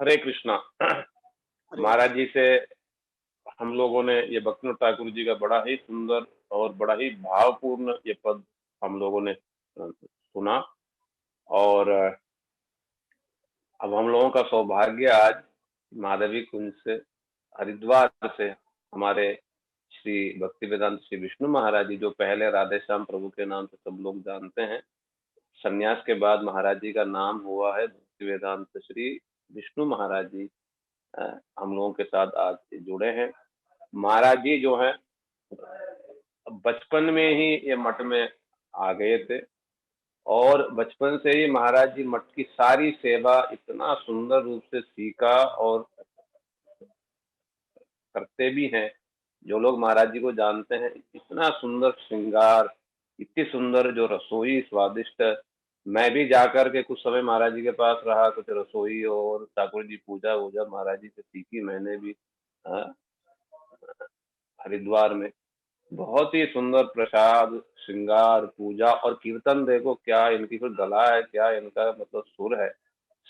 हरे कृष्णा। हरे महाराज जी से हम लोगों ने ये भक्तिनाथ ठाकुर जी का बड़ा ही सुंदर और बड़ा ही भावपूर्ण ये पद हम लोगों ने सुना। और अब हम लोगों का सौभाग्य आज माधवी कुंज से, हरिद्वार से, हमारे श्री भक्ति वेदांत श्री विष्णु महाराज जी, जो पहले राधे श्याम प्रभु के नाम से सब लोग जानते हैं, संन्यास के बाद महाराज जी का नाम हुआ है भक्ति वेदांत श्री विष्णु महाराज जी, हम लोगों के साथ आज जुड़े हैं। महाराज जी जो है बचपन में ही ये मठ में आ गए थे और बचपन से ही महाराज जी मठ की सारी सेवा इतना सुंदर रूप से सीखा और करते भी हैं। जो लोग महाराज जी को जानते हैं, इतना सुंदर श्रृंगार, इतनी सुंदर जो रसोई स्वादिष्ट। मैं भी जाकर के कुछ समय महाराज जी के पास रहा, कुछ रसोई और ठाकुर जी पूजा वूजा महाराज जी से सीखी मैंने भी हरिद्वार में। बहुत ही सुंदर प्रसाद, श्रृंगार, पूजा और कीर्तन। देखो क्या इनकी फिर गला है, क्या इनका मतलब सुर है,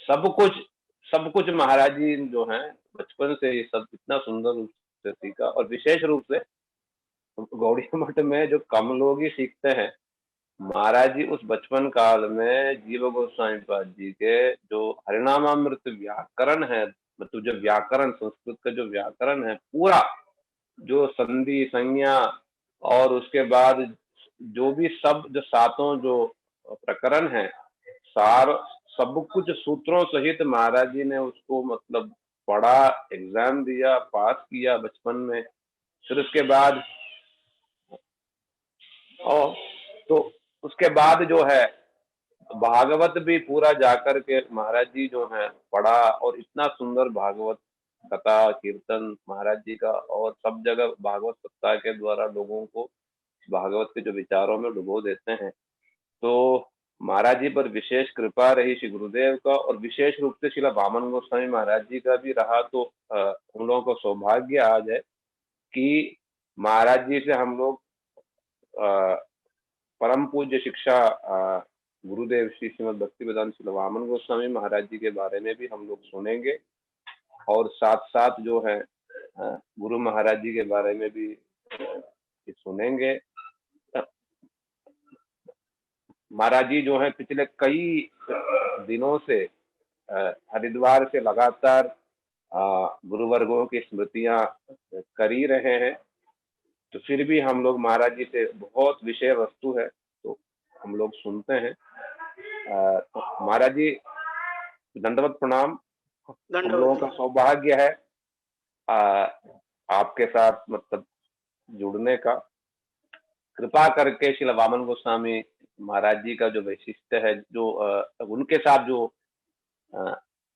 सब कुछ महाराज जी जो हैं बचपन से ये सब इतना सुंदर रूप से सीखा। और विशेष रूप से गौड़िया मठ में जो कम लोग ही सीखते हैं, महाराज जी उस बचपन काल में जीव गोस्वामी पाद जी के जो हरिनामामृत व्याकरण है, मतलब जो व्याकरण संस्कृत का जो व्याकरण है पूरा, जो संधि संज्ञा और उसके बाद जो भी सब जो सातों जो प्रकरण है, सार सब कुछ सूत्रों सहित महाराज जी ने उसको मतलब पढ़ा, एग्जाम दिया, पास किया बचपन में। फिर उसके बाद और तो उसके बाद जो है भागवत भी पूरा जाकर के महाराज जी जो है पढ़ा। और इतना सुंदर भागवत कथा कीर्तन महाराज जी का, और सब जगह भागवत सप्ताह के द्वारा लोगों को भागवत के जो विचारों में डुबो देते हैं। तो महाराज जी पर विशेष कृपा रही श्री गुरुदेव का, और विशेष रूप से श्रीला वामन गोस्वामी महाराज जी का भी रहा। तो हम लोगों को सौभाग्य आज है कि महाराज जी से हम लोग परम पूज्य शिक्षा गुरुदेव श्री श्रीमद भक्ति वेदांत श्री वामन गोस्वामी महाराज जी के बारे में भी हम लोग सुनेंगे, और साथ साथ जो है गुरु महाराज जी के बारे में भी सुनेंगे। महाराज जी जो है पिछले कई दिनों से हरिद्वार से लगातार गुरुवर्गों की स्मृतियां कर ही रहे हैं। तो फिर भी हम लोग महाराज जी से बहुत विषय वस्तु है तो हम लोग सुनते हैं। तो महाराज जी दंडवत प्रणाम। हम लोगों का सौभाग्य है आपके साथ मतलब जुड़ने का। कृपा करके श्री वामन गोस्वामी महाराज जी का जो वैशिष्ट्य है, जो उनके साथ जो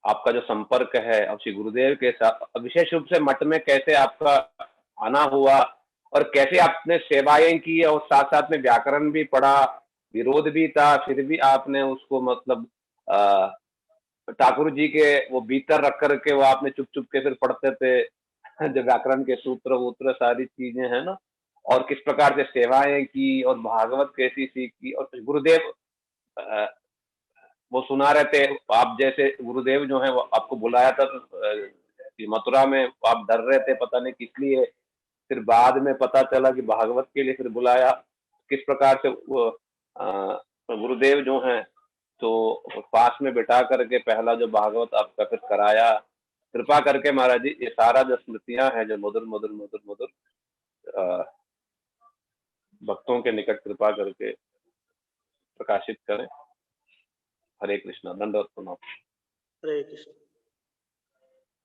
आपका जो संपर्क है, और श्री गुरुदेव के साथ विशेष रूप से मठ में कैसे आपका आना हुआ और कैसे आपने सेवाएं की, और साथ साथ में व्याकरण भी पढ़ा, विरोध भी था, फिर भी आपने उसको मतलब ठाकुर जी के वो भीतर रख कर के वो आपने चुप चुप के फिर पढ़ते थे जो व्याकरण के सूत्र वूत्र सारी चीजें है ना, और किस प्रकार से सेवाएं की और भागवत कैसी सीखी। और गुरुदेव वो सुना रहे थे, आप जैसे गुरुदेव जो है वो आपको बुलाया था कि मथुरा में आप डर रहे थे, पता नहीं किस लिए। फिर बाद में पता चला कि भागवत के लिए फिर बुलाया। किस प्रकार से वो गुरुदेव जो है तो पास में बिठा करके पहला जो भागवत आपका फिर कराया। कृपा करके महाराज जी ये सारा जो स्मृतियां हैं जो मधुर मधुर मधुर मधुर भक्तों के निकट कृपा करके प्रकाशित करें। हरे कृष्णा। दंडवत प्रणाम। हरे कृष्ण।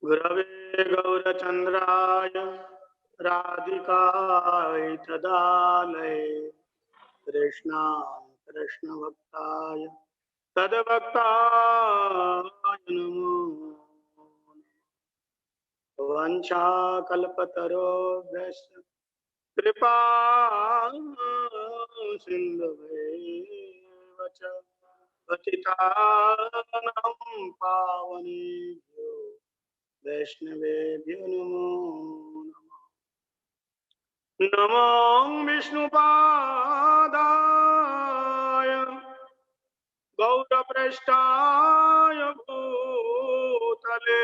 गुरवे गौरचंद्राय राधिकाय तदालये कृष्ण भक्ताय तद्भक्ताय नमो। वंशाकल्पतरोभ्यश्च कृपा सिन्धुभ्येव च पतितानां पावनेभ्यो वैष्णवेभ्यो नमो नमः। नमो विष्णुपादाय गौरपृष्ठाय भूतले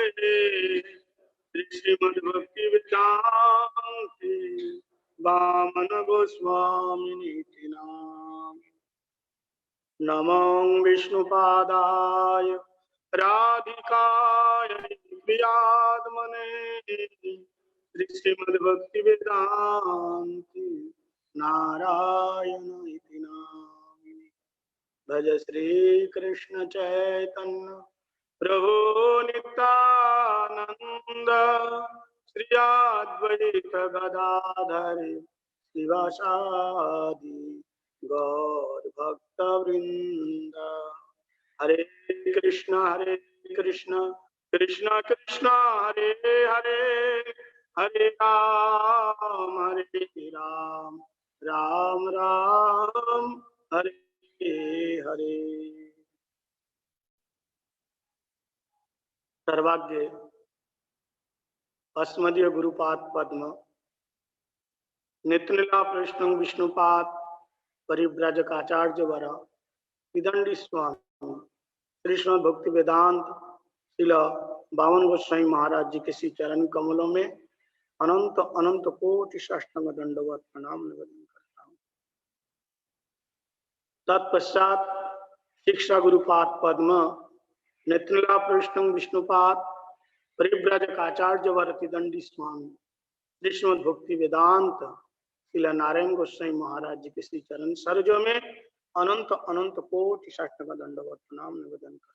श्रीमद्भक्ति वेदान्ते वामन गोस्वामिनीति नाम। नमो विष्णुपादाय राधिकाय प्रियात्मने श्रीमद्भक्ति वेदान्ते नारायण इति नामिने। भज श्री कृष्ण चैतन्य प्रभु नित्यानंद श्री अद्वैत गदाधर शिवासादि गौर भक्त वृंद। हरे कृष्ण कृष्ण कृष्ण हरे हरे, हरे राम राम राम हरे हरे। सर्वाग्य अस्मदीय गुरुपाद पद्म नित्यलीला प्रश्न विष्णुपाद परिव्राजक आचार्य वर विदंडी स्वामी कृष्ण भक्ति वेदांत शिला बावन गोस्वामी महाराज जी के श्री चरण कमलों में अनंत अनंत कोटि साष्टांग दंडवत प्रणाम निवेदन करता हूँ। तत्पश्चात शिक्षा गुरुपाद पद्म नित्यलीला प्रश्न विष्णुपाद परिव्राजक आचार्य वर्ति दंडी स्वामी श्रीमद् भक्ति वेदांत शिला नारायण गोस्वामी महाराज जी के श्री चरण सरजों में अनंत अनंत कोटि साष्टांग दंडवत प्रणाम निवेदन करता हूँ।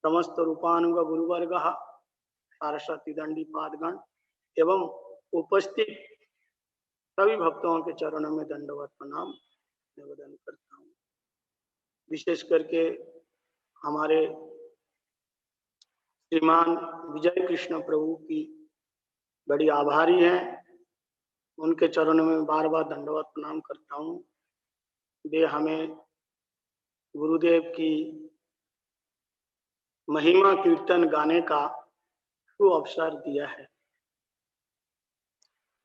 समस्त रूपानुग गुरुवर्ग सारस्वती दंडी पादगण एवं उपस्थित सभी भक्तों के चरणों में दंडवत प्रणाम निवेदन करता हूँ। विशेष करके हमारे श्रीमान विजय कृष्ण प्रभु की बड़ी आभारी हैं, उनके चरणों में बार बार दंडवत प्रणाम करता हूँ। वे हमें गुरुदेव की महिमा कीर्तन गाने का अवसर दिया है।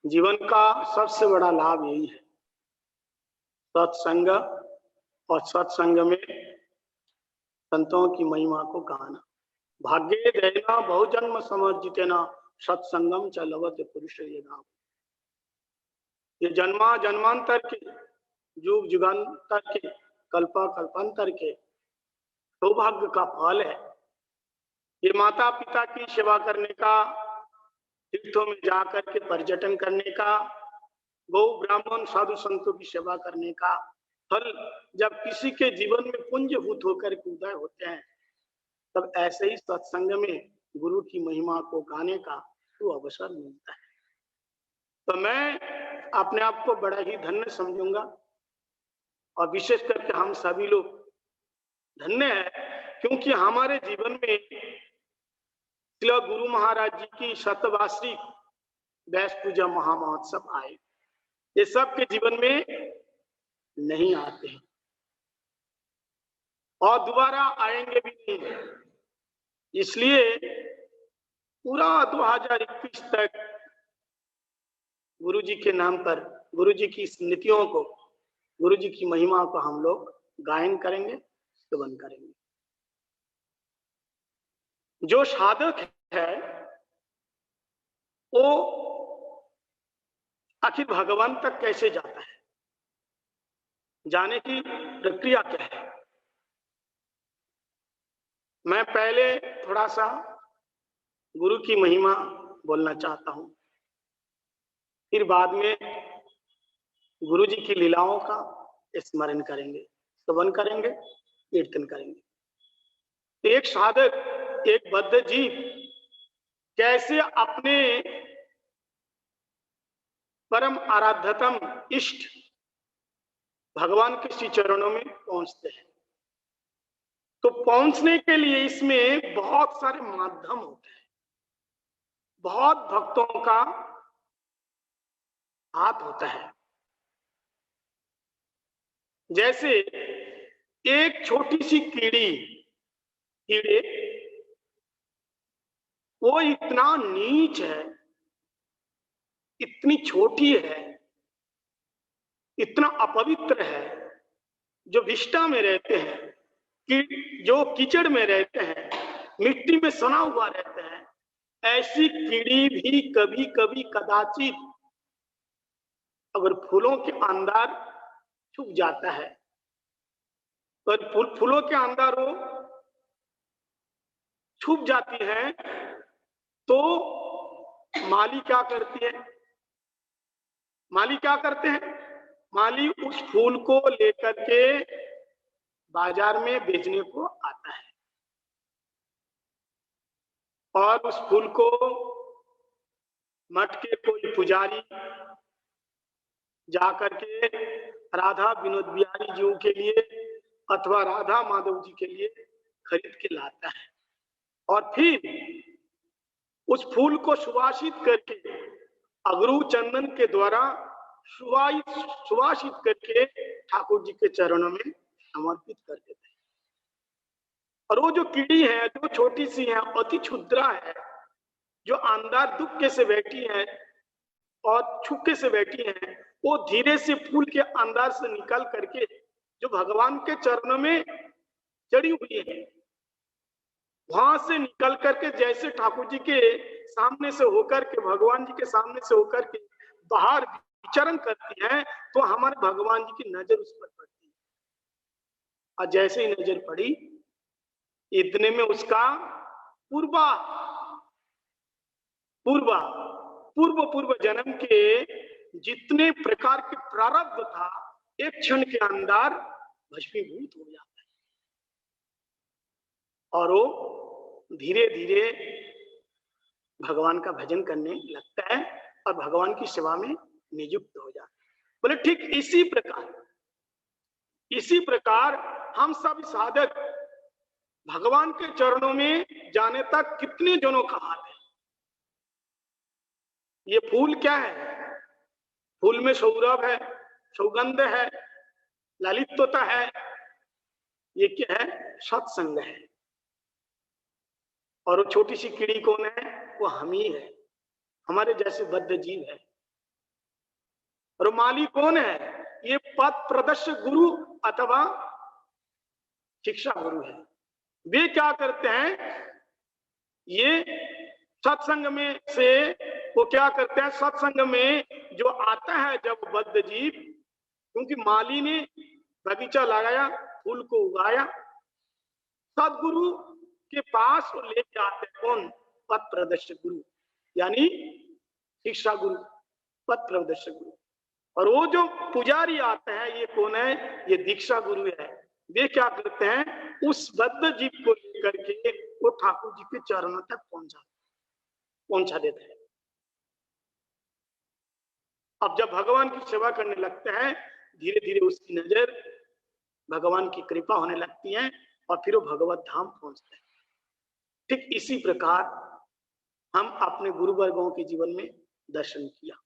जीवन का सबसे बड़ा लाभ यही है, सत्संग, और सत्संग में संतों की महिमा को गाना। भाग्ये दैना बहुजन्म समर्जितेना सत्संगम च लभते पुरुष ये नाम। ये जन्मा जन्मांतर के, युग युगांतर के, कल्पा कल्पांतर के सौभाग्य का फल है। ये माता पिता की सेवा करने का, तीर्थों में जाकर के पर्यटन करने का, गौ ब्राह्मण साधु संतों की सेवा करने का फल जब किसी के जीवन में पुंजभूत होकर के उदय होते हैं, तब ऐसे ही सत्संग में गुरु की महिमा को गाने का तो अवसर मिलता है। तो मैं अपने आप को बड़ा ही धन्य समझूंगा, और विशेष करके हम सभी लोग धन्य है, क्योंकि हमारे जीवन में श्री गुरु महाराज जी की शतवार्षिक व्यास पूजा महामहोत्सव आए। ये सबके जीवन में नहीं आते हैं और दोबारा आएंगे भी नहीं। इसलिए पूरा 2021 तक गुरु जी के नाम पर, गुरु जी की स्मृतियों को, गुरु जी की महिमा को हम लोग गायन करेंगे, स्तवन करेंगे। जो साधक है वो आखिर भगवान तक कैसे जाता है, जाने की प्रक्रिया क्या है। मैं पहले थोड़ा सा गुरु की महिमा बोलना चाहता हूं, फिर बाद में गुरु जी की लीलाओं का स्मरण करेंगे, स्तवन करेंगे, कीर्तन करेंगे। तो एक साधक, एक बद्ध जीव कैसे अपने परम आराध्यतम इष्ट भगवान के श्री चरणों में पहुंचते हैं। तो पहुंचने के लिए इसमें बहुत सारे माध्यम होते हैं, बहुत भक्तों का हाथ होता है। जैसे एक छोटी सी कीड़े वो इतना नीच है, इतनी छोटी है, इतना अपवित्र है, जो विष्ठा में रहते हैं, कि जो कीचड़ में रहते हैं, मिट्टी में सना हुआ रहते हैं, ऐसी कीड़ी भी कभी कभी कदाचित अगर फूलों के अंदर छुप जाता है, तो फूलों के अंदर वो छुप जाती है, तो माली क्या करती है? माली क्या करते हैं? माली उस फूल को लेकर के बाजार में बेचने को आता है और उस फूल को मठ के कोई पुजारी जाकर के राधा विनोद बिहारी जी के लिए अथवा राधा माधव जी के लिए खरीद के लाता है और फिर उस फूल को सुवासित करके अगरू चंदन के द्वारा सुवासित करके ठाकुर जी के चरणों में समर्पित कर देते हैं। और वो जो कीड़ी है, जो छोटी सी है, अति क्षुद्रा है, जो अंदर दुख से बैठी है और छुपके से बैठी है, वो धीरे से फूल के अंदर से निकल करके जो भगवान के चरणों में चढ़ी हुई है, वहां से निकल करके जैसे ठाकुर जी के सामने से होकर के, भगवान जी के सामने से होकर के बाहर विचरण करती है, तो हमारे भगवान जी की नजर उस पर पड़ती है। और जैसे ही नजर पड़ी, इतने में उसका पूर्व जन्म के जितने प्रकार के प्रारब्ध था, एक क्षण के अंदर भस्मीभूत हो जाता है और वो धीरे धीरे भगवान का भजन करने लगता है और भगवान की सेवा में नियुक्त हो जाता है। बोले ठीक इसी प्रकार हम सब साधक भगवान के चरणों में जाने तक कितने जनों का हाथ है। ये फूल क्या है? फूल में सौरभ है, सौगंध है, ललितता है। ये क्या है? सत्संग है। और वो छोटी सी कीड़ी कौन है? वो हम ही है, हमारे जैसे बद्ध जीव है। और माली कौन है? ये पथ प्रदर्शक गुरु अथवा शिक्षा गुरु है। वे क्या करते हैं? ये सत्संग में से वो क्या करते हैं? सत्संग में जो आता है जब बद्ध जीव, क्योंकि माली ने बगीचा लगाया, फूल को उगाया, सदगुरु के पास वो लेके आते हैं। कौन? पथ प्रदर्शक गुरु, यानी शिक्षा गुरु, पथ प्रदर्शक गुरु। और वो जो पुजारी आते हैं, ये कौन है? ये दीक्षा गुरु है। वे क्या करते हैं? उस बद्ध जीव को लेकर के वो ठाकुर जी के चरणों तक पहुंचा देते हैं। अब जब भगवान की सेवा करने लगते हैं, धीरे धीरे उसकी नजर भगवान की कृपा होने लगती है और फिर वो भगवत धाम पहुंचते हैं। ठीक इसी प्रकार हम अपने गुरु वर्गों के जीवन में दर्शन किया।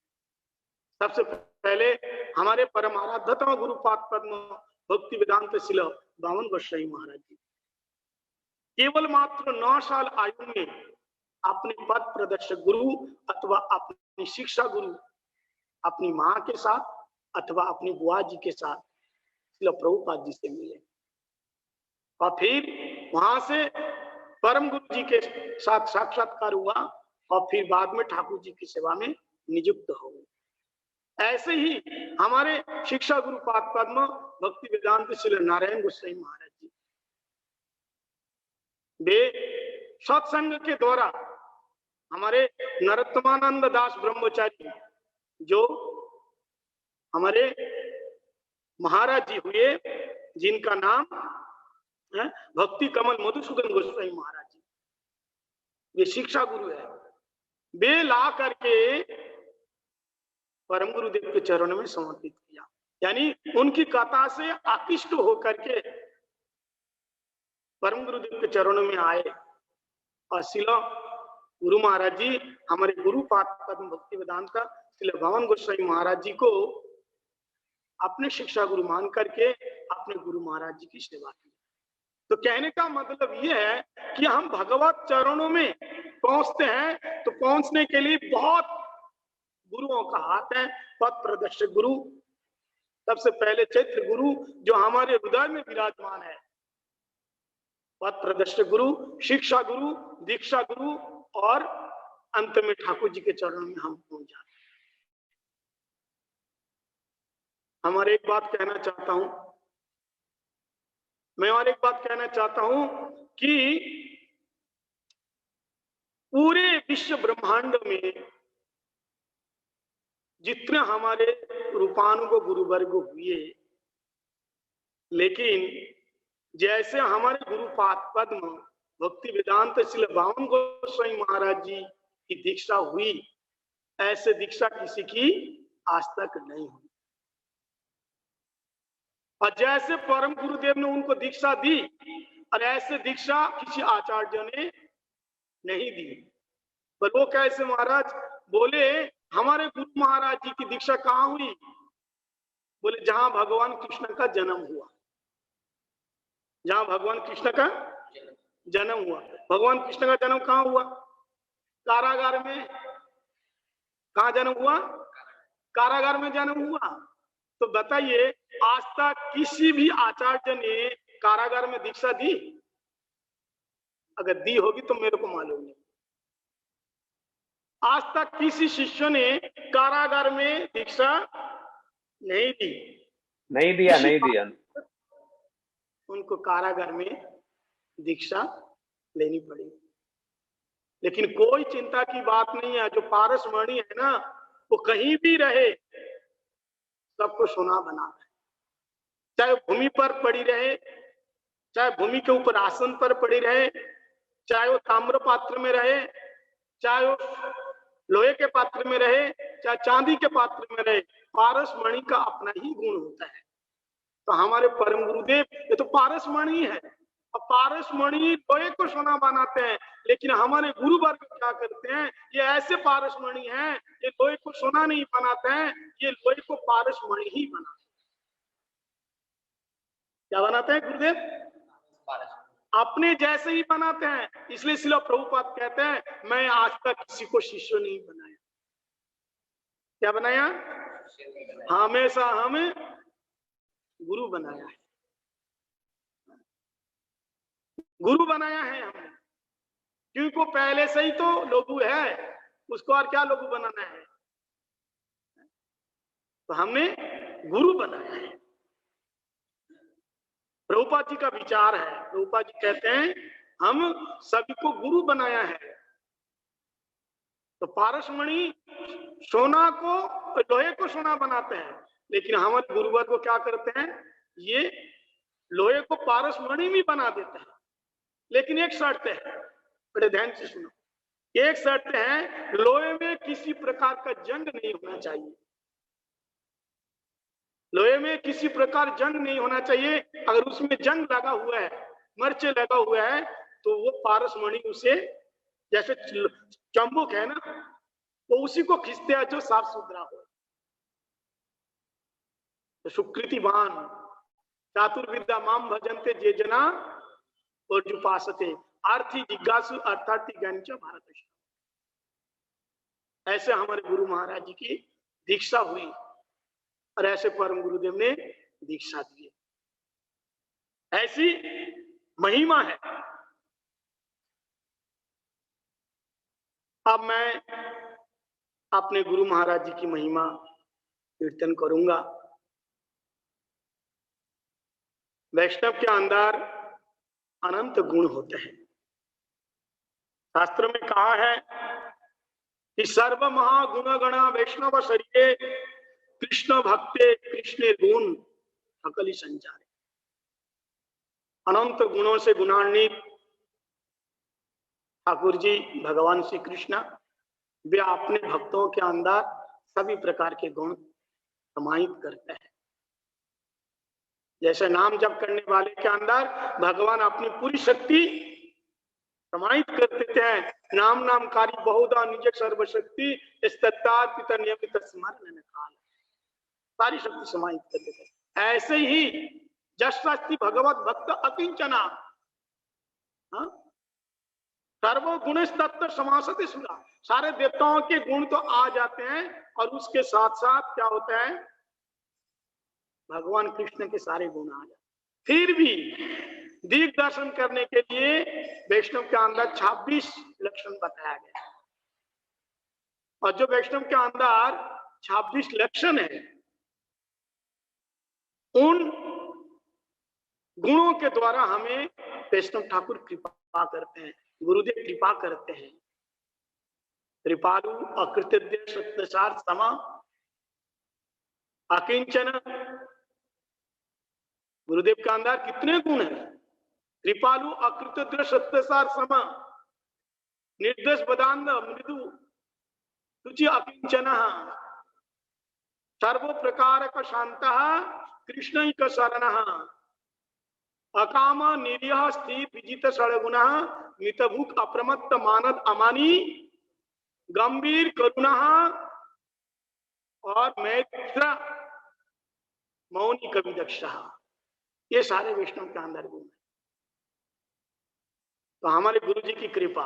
सबसे पहले हमारे परम आराध्यतम गुरुपाद पद्म भक्ति वेदांत शिला बामन गोसाई महाराज जी केवल मात्र 9 साल आयु में अपने पद प्रदर्शक गुरु अथवा अपनी शिक्षा गुरु, अपनी मां के साथ अथवा अपनी बुआ जी के साथ शिला प्रभुपाद जी से मिले और फिर वहां से परम गुरु जी के साथ साक्षात्कार हुआ और फिर बाद में ठाकुर जी की सेवा में नियुक्त हो गए। ऐसे ही हमारे शिक्षा गुरु पाद पद्म भक्ति वेदांत श्री नारायण गोसाई महाराज जी, वे सत्संग के द्वारा हमारे नरोत्तमानंद दास ब्रह्मचारी जो हमारे महाराज जी हुए, जिनका नाम है भक्ति कमल मधुसूदन गोस्वामी महाराज जी, वे शिक्षा गुरु है। वे ला करके परम गुरुदेव के चरणों में समर्पित किया, यानी उनकी कथा से आकृष्ट होकर के परम गुरुदेव के चरणों में आए और शिला गुरु महाराज जी हमारे गुरु पाद पद्म भक्ति वेदांत शिला भवन गोस्वामी महाराज जी को अपने शिक्षा गुरु मान करके अपने गुरु महाराज जी की सेवा की। तो कहने का मतलब ये है कि हम भगवत चरणों में पहुंचते हैं तो पहुंचने के लिए बहुत गुरुओं का हाथ है। पथ प्रदर्शक गुरु, सबसे पहले चैत्र गुरु जो हमारे हृदय में विराजमान है, पथ प्रदर्शक गुरु, शिक्षा गुरु, दीक्षा गुरु, और अंत में ठाकुर जी के चरणों में हम पहुंच जाते। हम और एक बात कहना चाहता हूं, मैं और एक बात कहना चाहता हूं कि पूरे विश्व ब्रह्मांड में जितने हमारे रूपानुग गुरुवर्ग हुए, लेकिन जैसे हमारे गुरुपाद पद्म भक्ति वेदांत श्री वामन गोस्वामी महाराज जी की दीक्षा हुई, ऐसे दीक्षा किसी की आज तक नहीं हुई। और जैसे परम गुरुदेव ने उनको दीक्षा दी, और ऐसे दीक्षा किसी आचार्य ने नहीं दी। पर वो कैसे महाराज? बोले हमारे गुरु महाराज जी की दीक्षा कहाँ हुई? बोले जहां भगवान कृष्ण का जन्म हुआ, जहां भगवान कृष्ण का जन्म हुआ। भगवान कृष्ण का जन्म कहाँ हुआ? कारागार में। कहाँ जन्म हुआ? कारागार में जन्म हुआ। तो बताइए, आज तक किसी भी आचार्य ने कारागार में दीक्षा दी? अगर दी होगी तो मेरे को मालूम नहीं। आज तक किसी शिष्य ने कारागार में दीक्षा नहीं दी, नहीं दिया। उनको कारागार में दीक्षा लेनी पड़ी। लेकिन कोई चिंता की बात नहीं है। जो पारसमणि है ना, वो कहीं भी रहे सबको सोना बनाता है। चाहे भूमि पर पड़ी रहे, चाहे भूमि के ऊपर आसन पर पड़ी रहे, चाहे वो ताम्र पात्र में रहे, चाहे वो लोहे के पात्र में रहे, चाहे चांदी के पात्र में रहे, पारसमणि का अपना ही गुण होता है। तो हमारे परम गुरुदेव ये तो पारसमणि है। अब पारसमणि लोहे को सोना बनाते हैं, लेकिन हमारे गुरु वर्ग क्या करते हैं? ये ऐसे पारसमणि हैं, ये लोहे को सोना नहीं बनाते हैं, ये लोहे को पारसमणि ही बनाते हैं। क्या बनाते हैं गुरुदेव? अपने जैसे ही बनाते हैं। इसलिए श्रील प्रभुपाद कहते हैं, मैं आज तक किसी को शिष्य नहीं बनाया। क्या बनाया? हमेशा हमें गुरु बनाया है। गुरु बनाया है हमें, क्योंकि वो पहले से ही तो लोगु है, उसको और क्या लोगु बनाना है? तो हमने गुरु बनाया है। प्रभुपाद जी का विचार है। प्रभुपाद जी कहते हैं हम सभी को गुरु बनाया है। तो पारसमणि सोना को, लोहे को सोना बनाते हैं, लेकिन हमारे गुरुवर को क्या करते हैं? ये लोहे को पारसमणि भी बना देते हैं। लेकिन एक शर्त है, बड़े ध्यान से सुनो। एक शर्त है, लोहे में किसी प्रकार का जंग नहीं होना चाहिए। लोहे में किसी प्रकार जंग नहीं होना चाहिए। अगर उसमें जंग लगा हुआ है, मर्चे लगा हुआ है, तो वो पारसमणि उसे, जैसे चंबुक है ना, वो उसी को खींचते हैं जो साफ सुथरा हो। तो सुकृतिवान चातुर्विद्या माम भजन्ते जे जना और जुपासते आर्थी जिज्ञासु अर्थार्थी ज्ञानी च भारत। ऐसे हमारे गुरु महाराज जी की दीक्षा हुई, और ऐसे परम गुरुदेव ने दीक्षा दी। ऐसी महिमा है। अब मैं अपने गुरु महाराज जी की महिमा कीर्तन करूंगा। वैष्णव के अंदर अनंत गुण होते हैं। शास्त्र में कहा है कि सर्व महागुण गणा वैष्णव शरीरे कृष्ण भक्ते कृष्ण गुण सकली संचारे। अनंत गुणों से गुणान्वित ठाकुर जी भगवान श्री कृष्ण, वे अपने भक्तों के अंदर सभी प्रकार के गुण समाहित करते हैं। जैसे नाम जप करने वाले के अंदर भगवान अपनी पूरी शक्ति समाहित कर देते हैं। नाम नामकारी बहुधा निज सर्वशक्ति नियमित स्मरण काल, सारी शक्ति समाहित कर देते हैं। ऐसे ही जस्ति भगवत भक्त अकिंचना, सर्व गुण तत्व समासते सुना। सारे देवताओं के गुण तो आ जाते हैं, और उसके साथ साथ क्या होता है? भगवान कृष्ण के सारे गुण आ जाते। फिर भी दिग् दर्शन करने के लिए वैष्णव के अंदर 26 लक्षण बताया गया। और जो वैष्णव के अंदर 26 लक्षण है, उन गुणों के द्वारा हमें वैष्णव ठाकुर कृपा करते हैं, गुरुदेव कृपा करते हैं। कृपालु, अकृतज्ञ, सत्यसार, समा, अकिंचन। गुरुदेव के अंदर कितने गुण हैं? कृपालु, अकृतज्ञ, सत्यसार, समा, निर्दोष, बदान्ध, मृदु, तुचि, अकिंचन, सर्व प्रकार का शांत, कृष्ण का शरण, अकाम, निरीह, स्थिर, विजित, षड्गुण, मितभुक, अप्रमत्त, मानद, अमानी, गंभीर, करुणा और मैत्र, मौनी, कवि, दक्ष। ये सारे वैष्णव के अंदर गुण है। तो हमारे गुरु जी की कृपा।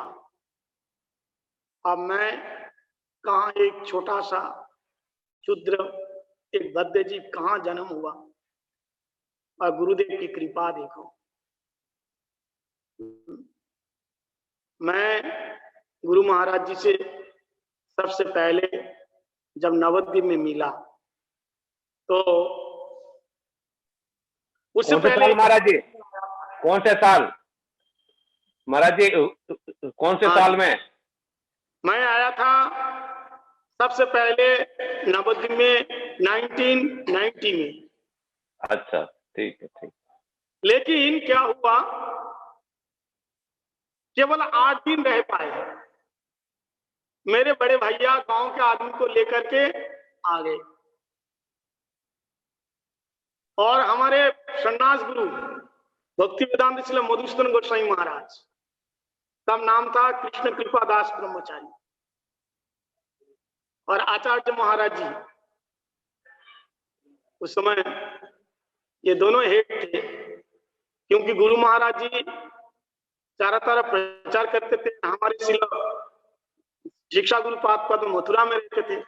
अब मैं कहा एक छोटा सा शूद्र, एक बद्ध जीव कहां जन्म हुआ, और गुरुदेव की कृपा देखो। मैं गुरु महाराज जी से सबसे पहले जब नवद्वीप में मिला, तो उससे पहले महाराज जी, कौन से साल महाराज जी, कौन से साल में मैं आया था? सबसे पहले नवद्वीप में 1990 में। अच्छा, ठीक है, ठीक। लेकिन क्या हुआ, केवल 8 दिन रह पाए। मेरे बड़े भैया गांव के आदमी को लेकर के आ गए, और हमारे सन्यास गुरु भक्ति वेदांत श्री मधुसूदन गोस्वामी महाराज, तब नाम था कृष्ण कृपा दास ब्रह्मचारी, और आचार्य महाराज जी, उस समय ये दोनों हेड थे, क्योंकि गुरु महाराज जी चारों तरफ प्रचार करते थे। हमारे शिक्षा गुरु पद मथुरा में रहते थे,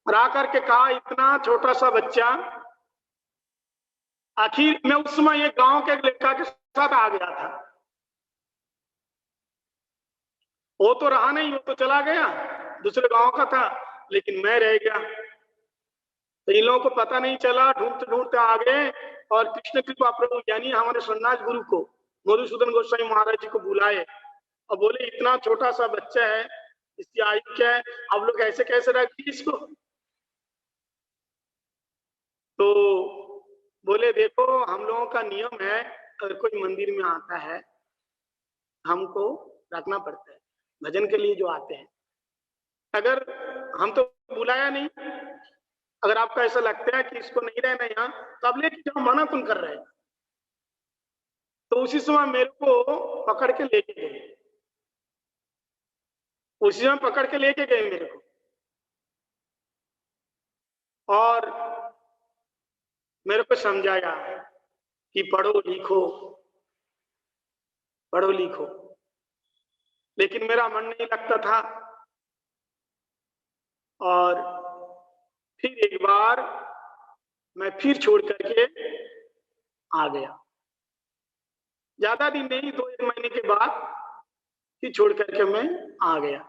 और आकर के कहा, इतना छोटा सा बच्चा, आखिर मैं उस समय ये गांव के लड़का के साथ आ गया था। वो तो रहा नहीं, वो तो चला गया, दूसरे गांव का था, लेकिन मैं रह गया। तो इन लोगों को पता नहीं चला, ढूंढते ढूंढते आ गए, और कृष्ण कृपा प्रभु यानी हमारे सन्यास गुरु को, मधुसूदन गोस्वामी महाराज जी को बुलाए, और बोले, इतना छोटा सा बच्चा है, इसकी आयु क्या है, आप लोग ऐसे कैसे रख दिए इसको? तो बोले, देखो, हम लोगों का नियम है, अगर कोई मंदिर में आता है हमको रखना पड़ता है, भजन के लिए जो आते हैं। अगर हम तो बुलाया नहीं, अगर आपको ऐसा लगता है कि इसको नहीं रहना यहाँ, तो आप लेके जाओ, मना कौन कर रहे हैं? तो उसी समय मेरे को पकड़ के लेके गए, उसी समय पकड़ के लेके गए मेरे को, और मेरे को समझाया कि पढ़ो लिखो, पढ़ो लिखो। लेकिन मेरा मन नहीं लगता था, और फिर एक बार मैं फिर छोड़ करके आ गया। ज्यादा दिन नहीं, 2-1 महीने के बाद फिर छोड़ करके मैं आ गया।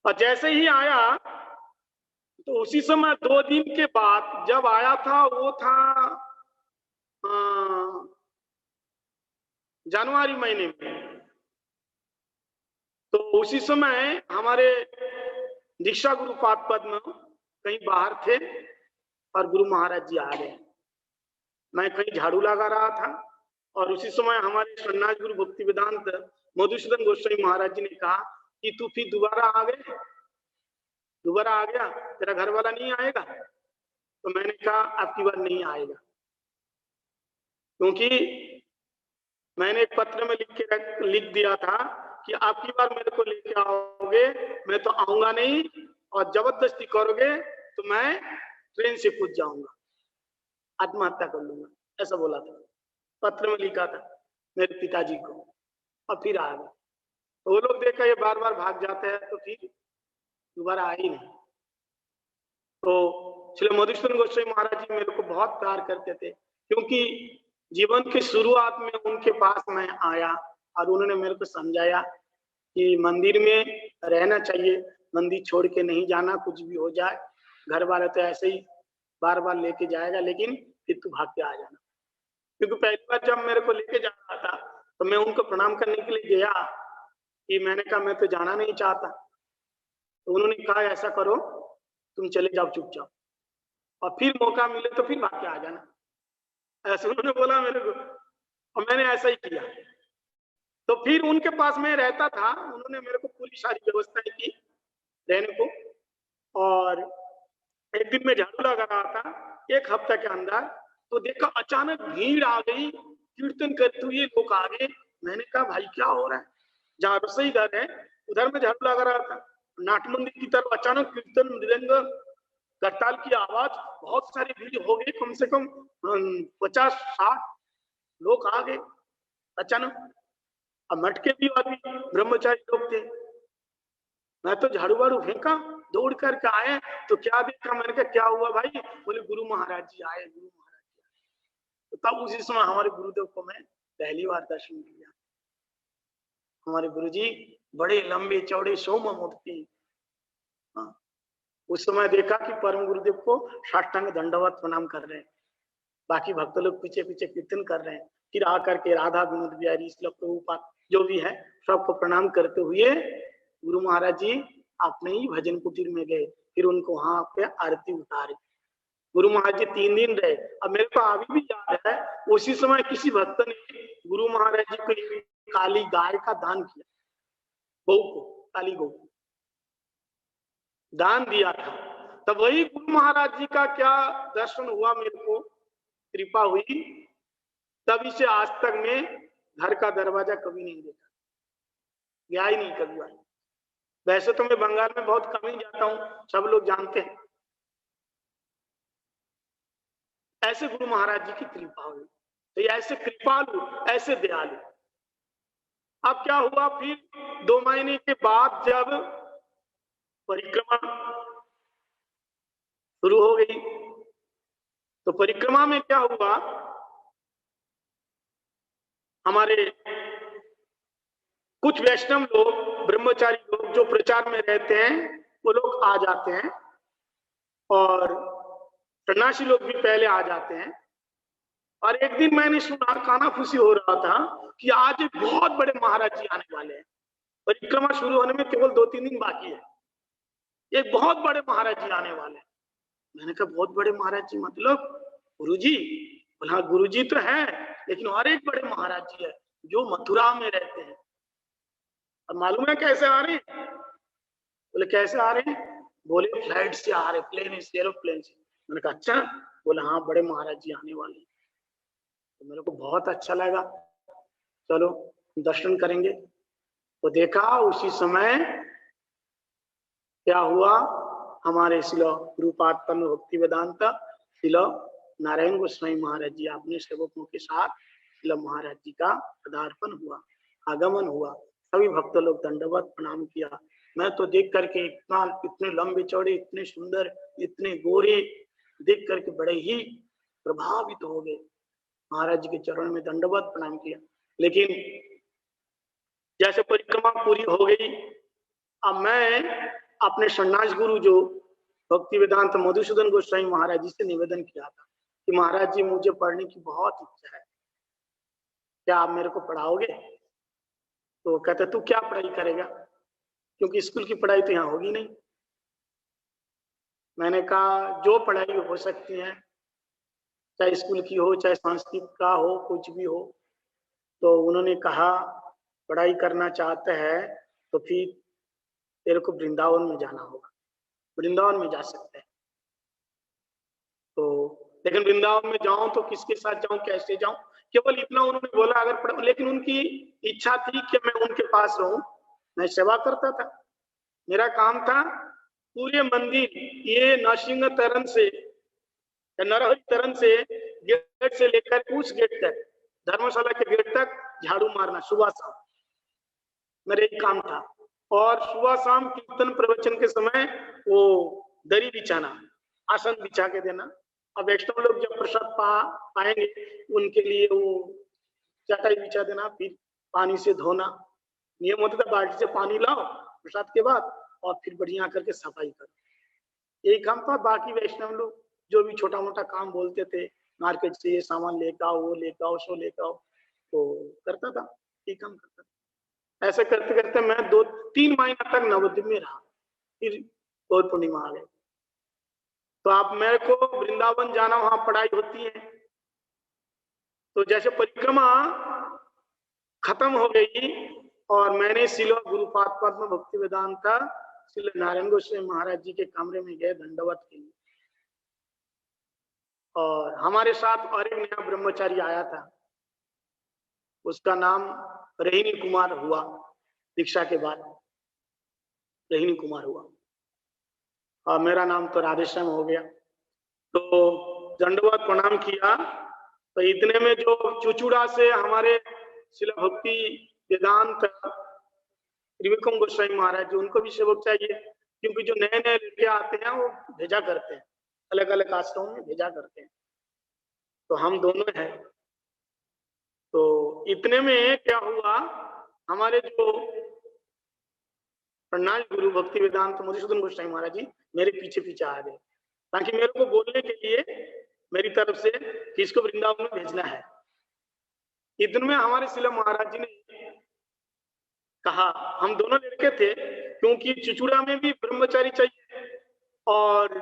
और जैसे ही आया, तो उसी समय 2 दिन के बाद जब आया था, वो था जनवरी महीने में। तो उसी समय हमारे दीक्षा गुरु पद में कहीं बाहर थे, और गुरु महाराज जी आ गए। मैं कहीं झाड़ू लगा रहा था, और उसी समय हमारे सन्यास गुरु भक्ति वेदांत मधुसूदन गोस्वामी महाराज जी ने कहा कि तू फिर दोबारा आ गए, दोबारा आ गया, तेरा घर वाला नहीं आएगा? तो मैंने कहा, अब की बार नहीं आएगा, क्योंकि मैंने एक पत्र में लिख दिया था कि आपकी बार मेरे को लेके आओगे, मैं तो आऊंगा नहीं, और जबरदस्ती करोगे तो मैं ट्रेन से कूद जाऊंगा, आत्महत्या कर लूंगा, ऐसा बोला था, पत्र में लिखा था मेरे पिताजी को। और फिर आ गए। तो वो लोग देखा ये बार बार भाग जाते हैं, तो फिर दोबारा आ ही नहीं। तो श्री मधुसूदन गोस्वामी महाराज जी मेरे को बहुत प्यार करते थे, क्योंकि जीवन की शुरुआत में उनके पास मैं आया और उन्होंने मेरे को समझाया कि मंदिर में रहना चाहिए, मंदिर छोड़ के नहीं जाना, कुछ भी हो जाए। घर वाले तो ऐसे ही बार बार लेके जाएगा, लेकिन फिर तू भाग के आ जाना। क्योंकि पहली बार जब मेरे को लेके जा रहा था तो मैं उनको प्रणाम करने के लिए गया कि मैंने कहा मैं तो जाना नहीं चाहता। तो उन्होंने कहा ऐसा करो, तुम चले जाओ चुपचाप, और फिर मौका मिले तो फिर भाग के आ जाना, ऐसे उन्होंने बोला मेरे को। और मैंने ऐसा ही किया। तो फिर उनके पास मैं रहता था, उन्होंने मेरे को पूरी सारी व्यवस्थाएं की रहने को। और एक दिन मैं झाड़ू लगा रहा था, एक हफ्ते के अंदर, तो देखा अचानक भीड़ आ गई, कीर्तन करते हुए लोग आ गए। मैंने कहा भाई क्या हो रहा है? जहाँ रसोई घर है उधर में झाड़ू लगा रहा था, नाट मंदिर की तरफ अचानक कीर्तन, मृदंग, करताल की आवाज, बहुत सारी भीड़ हो गई, कम से कम 50-60 लोग आ गए अचानक। अब मटके भी अभी ब्रह्मचारी लोग थे। मैं तो झाड़ू वाड़ू फेंका, दौड़ करके आए तो क्या देखा, मैंने कहा क्या हुआ भाई? बोले गुरु महाराज जी आए, गुरु महाराज जी आए। तो तब उसी समय हमारे गुरुदेव को मैं पहली बार दर्शन किया। हमारे गुरुजी बड़े लंबे चौड़े सौम मूर्ति। हाँ, उस समय देखा कि परम गुरुदेव को साष्टांग दंडवत प्रणाम कर रहे हैं, बाकी भक्त लोग पीछे पीछे कीर्तन कर रहे हैं। फिर आकर के राधा विनोद बिहारी, श्लोक प्रभुपाद जो भी है सबको प्रणाम करते हुए गुरु महाराज जी अपने ही भजन कुटीर में गए। फिर उनको वहां पे आरती उतारी। गुरु महाराज जी 3 दिन रहे। अब मेरे को अभी भी याद है, उसी समय किसी भक्त ने गुरु महाराज जी को एक काली गाय का दान किया, गौ को, काली गौ दान दिया था। तब वही गुरु महाराज जी का क्या दर्शन हुआ, मेरे को कृपा हुई, तभी से आज तक मैं घर का दरवाजा कभी नहीं देखा, गया ही नहीं कभी बार। वैसे तो मैं बंगाल में बहुत कम ही जाता हूँ, सब लोग जानते हैं। ऐसे गुरु महाराज जी की कृपा हुई, तो ऐसे कृपालु, ऐसे दयालु। अब क्या हुआ, फिर 2 महीने के बाद जब परिक्रमा शुरू हो गई, तो परिक्रमा में क्या हुआ, हमारे कुछ वैष्णव लोग, ब्रह्मचारी लोग जो प्रचार में रहते हैं, वो लोग आ जाते हैं, और सन्यासी लोग भी पहले आ जाते हैं। और एक दिन मैंने सुना, कानाफूसी हो रहा था कि आज एक बहुत बड़े महाराज जी आने वाले हैं, परिक्रमा शुरू होने में केवल 2-3 दिन बाकी है, एक बहुत बड़े महाराज जी आने वाले हैं। मैंने कहा बहुत बड़े महाराज जी मतलब गुरुजी? बोला हाँ गुरुजी तो है, लेकिन और एक बड़े महाराज जी है जो मथुरा में रहते हैं। अब मालूम है कैसे आ रहे हैं? बोले कैसे आ रहे हैं? बोले फ्लाइट से आ रहे, प्लेन से, एरोप्लेन से। मैंने कहा अच्छा? बोले हाँ बड़े महाराज जी आने वाले हैं। तो मेरे को बहुत अच्छा लगा, चलो दर्शन करेंगे। तो देखा उसी समय क्या हुआ, हमारे शिलो गुरुपाद परम भक्ति वेदांत शिलो नारायण गोस्वामी महाराज जी अपने सेवकों के साथ शिलो महाराज जी का पदार्पण हुआ, आगमन हुआ। सभी भक्त लोग दंडवत प्रणाम किया। मैं तो देख करके इतने लंबे चौड़े, इतने सुंदर, इतने गोरे देख करके बड़े ही प्रभावित हो गए। महाराज जी के चरण में दंडवत प्रणाम किया। लेकिन जैसे परिक्रमा पूरी हो गई, अब मैं अपने सन्यास गुरु जो भक्ति वेदांत मधुसूदन गोस्वामी महाराज जी से निवेदन किया था कि महाराज जी मुझे पढ़ने की बहुत इच्छा है, क्या आप मेरे को पढ़ाओगे? तो कहते तू क्या पढ़ाई करेगा, क्योंकि स्कूल की पढ़ाई तो यहाँ होगी नहीं। मैंने कहा जो पढ़ाई हो सकती है, चाहे स्कूल की हो, चाहे संस्कृत का हो, कुछ भी हो। तो उन्होंने कहा पढ़ाई करना चाहते हैं तो फिर तेरे को वृंदावन में जाना होगा, वृंदावन में जा सकते हैं। तो लेकिन वृंदावन में जाऊं तो किसके साथ जाऊं, कैसे जाऊं, केवल इतना उन्होंने बोला अगर पढ़। लेकिन उनकी इच्छा थी कि मैं उनके पास रहूं, मैं सेवा करता था। मेरा काम था पूरे मंदिर, ये नरसिंह तरन से, नरहरि तरन से, गेट से लेकर उस गेट तक, धर्मशाला के गेट तक झाड़ू मारना सुबह शाम, मेरा एक काम था। और सुबह शाम कीर्तन प्रवचन के समय वो दरी बिछाना, आसन बिछा के देना, अब वैष्णव लोग जब प्रसाद पाएंगे उनके लिए वो चटाई बिछा देना, फिर पानी से धोना। नियम होता था बाल्टी से पानी लाओ प्रसाद के बाद और फिर बढ़िया करके सफाई करो, यही काम था। बाकी वैष्णव लोग जो भी छोटा मोटा काम बोलते थे, मार्केट से ये सामान लेकर आओ, वो लेकर आओ, सो लेकर आओ, तो करता था, ये काम करता था। ऐसे करते करते मैं 2-3 महीना तक नवद्वीप में रहा, फिर गौर पूर्णिमा आ गई। तो आप मेरे को वृंदावन जाना, वहां पढ़ाई होती है, तो जैसे परिक्रमा खत्म हो गई और मैंने शिला गुरुपाद पद्म भक्ति वेदांता श्री नारायण गोस्वामी महाराज जी के कमरे में गए दंडवत के लिए, और हमारे साथ और एक नया ब्रह्मचारी आया था, उसका नाम रहीनी कुमार हुआ। दीक्षा के बाद रहीनी कुमार हुआ और मेरा नाम तो राधेश्याम हो गया। तो दंडवत प्रणाम किया, तो इतने में जो चुचुड़ा से हमारे शिला भक्ति वेदांत त्रिविक्रम गोस्वामी महाराज जी, उनको भी सेवक चाहिए, क्योंकि जो नए नए लड़के आते हैं वो भेजा करते हैं, अलग अलग आश्रमों में भेजा करते हैं, तो हम दोनों हैं। तो इतने में क्या हुआ, हमारे जो प्रणाल गुरु भक्ति वेदांत मधुसूदन गोस्वामी महाराज जी मेरे पीछे पीछे आ गए, ताकि मेरे को बोलने के लिए मेरी तरफ से कि इसको वृंदावन में भेजना है। इतने में हमारे शिला महाराज जी ने कहा, हम दोनों लड़के थे, क्योंकि चुचुड़ा में भी ब्रह्मचारी चाहिए, और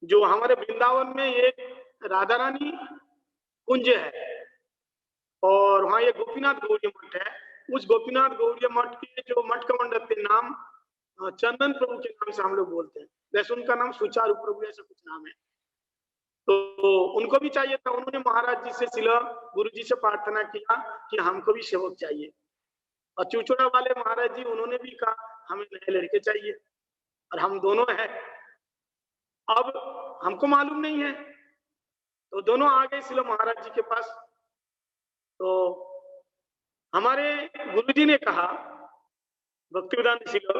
जो हमारे वृंदावन में ये राधा रानी कुंज है और वहां ये गोपीनाथ गौड़ीय मठ है, उस गोपीनाथ गौड़ीय मठ के जो मठ कमांडर के नाम चंदन प्रभु के नाम से हम लोग बोलते हैं, वैसे उनका नाम सुचारू प्रभु ऐसा कुछ नाम है। तो उनको भी चाहिए था, उन्होंने महाराज जी से शिला गुरु जी से प्रार्थना किया कि हमको भी सेवक चाहिए, और चुचुड़ा वाले महाराज जी उन्होंने भी कहा हमें नए लड़के चाहिए, और हम दोनों हैं। अब हमको मालूम नहीं है, तो दोनों आ गए शिला महाराज जी के पास। तो हमारे गुरु जी ने कहा, भक्तिवेदांत शिला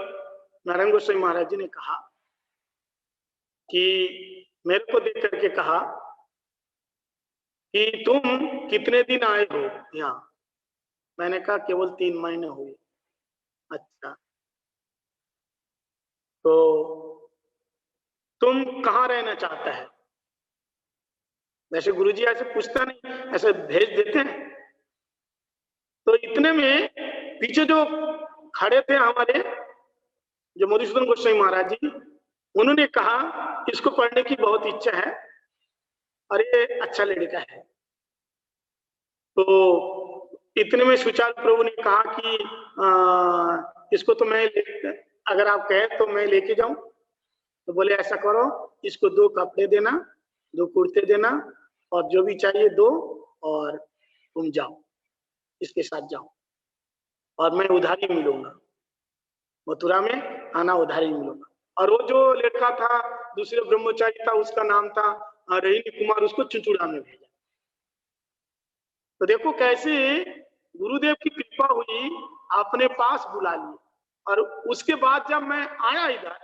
नारायण गोस्वामी महाराज जी ने कहा कि मेरे को देख करके कहा कि तुम कितने दिन आए हो यहाँ? मैंने कहा केवल 3 महीने हुए। अच्छा, तो तुम कहाँ रहना चाहता है? वैसे गुरुजी ऐसे पूछता नहीं, ऐसे भेज देते हैं। तो इतने में पीछे जो खड़े थे हमारे जो मधुसूदन गोस्वामी महाराज जी, उन्होंने कहा इसको पढ़ने की बहुत इच्छा है और ये अच्छा लड़का है। तो इतने में सुचारू प्रभु ने कहा कि इसको तो मैं अगर आप कहें तो मैं लेके जाऊं। तो बोले ऐसा करो, इसको 2 कपड़े देना, 2 कुर्ते देना, और जो भी चाहिए दो, और तुम जाओ, इसके साथ जाओ, और मैं उधारी मिलूंगा, मथुरा में आना उधारी मिलूंगा। और वो जो लड़का था दूसरे ब्रह्मचारी था, उसका नाम था रहीनी कुमार, उसको चुचुड़ा में भेजा। तो देखो कैसे गुरुदेव की कृपा हुई, अपने पास बुला लिए। और उसके बाद जब मैं आया इधर,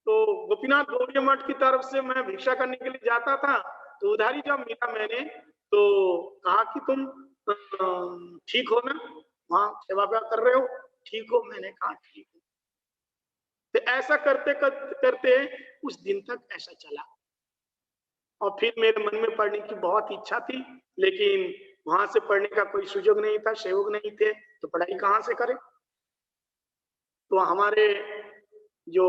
तो गोपीनाथ गौड़ीय मठ की तरफ से मैं भिक्षा करने के लिए जाता था, तो उधारी जब मिला मैंने, तो कहा कि तुम ठीक हो ना, वहां सेवा कर रहे हो, ठीक हो? मैंने कहा ठीक हो। तो ऐसा करते करते उस दिन तक ऐसा चला, और फिर मेरे मन में पढ़ने की बहुत इच्छा थी, लेकिन वहां से पढ़ने का कोई सुयोग नहीं था, सहयोग नहीं थे, तो पढ़ाई कहाँ से करें। तो हमारे जो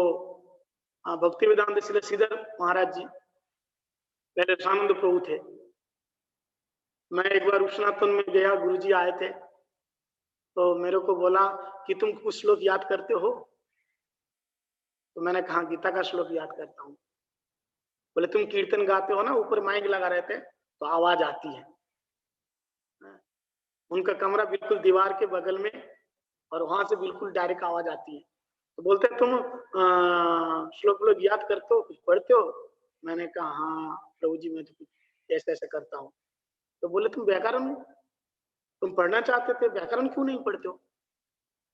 भक्ति वेदांत श्रीधर महाराज जी, पहले रसानंद प्रभु थे, मैं एक बार उपसनातन में गया, गुरुजी आए थे, तो मेरे को बोला कि तुम कुछ श्लोक याद करते हो? तो मैंने कहा गीता का श्लोक याद करता हूँ। बोले तुम कीर्तन गाते हो ना, ऊपर माइक लगा रहते तो आवाज आती है। उनका कमरा बिल्कुल दीवार के बगल में, और वहां से बिल्कुल डायरेक्ट आवाज आती है। तो बोलते तुम श्लोक याद करते हो, कुछ पढ़ते हो? मैंने कहा हाँ प्रभु जी, मैं तो कुछ ऐसा ऐसा करता हूँ। तो बोले तुम व्याकरण तुम पढ़ना चाहते थे, व्याकरण क्यों नहीं पढ़ते हो?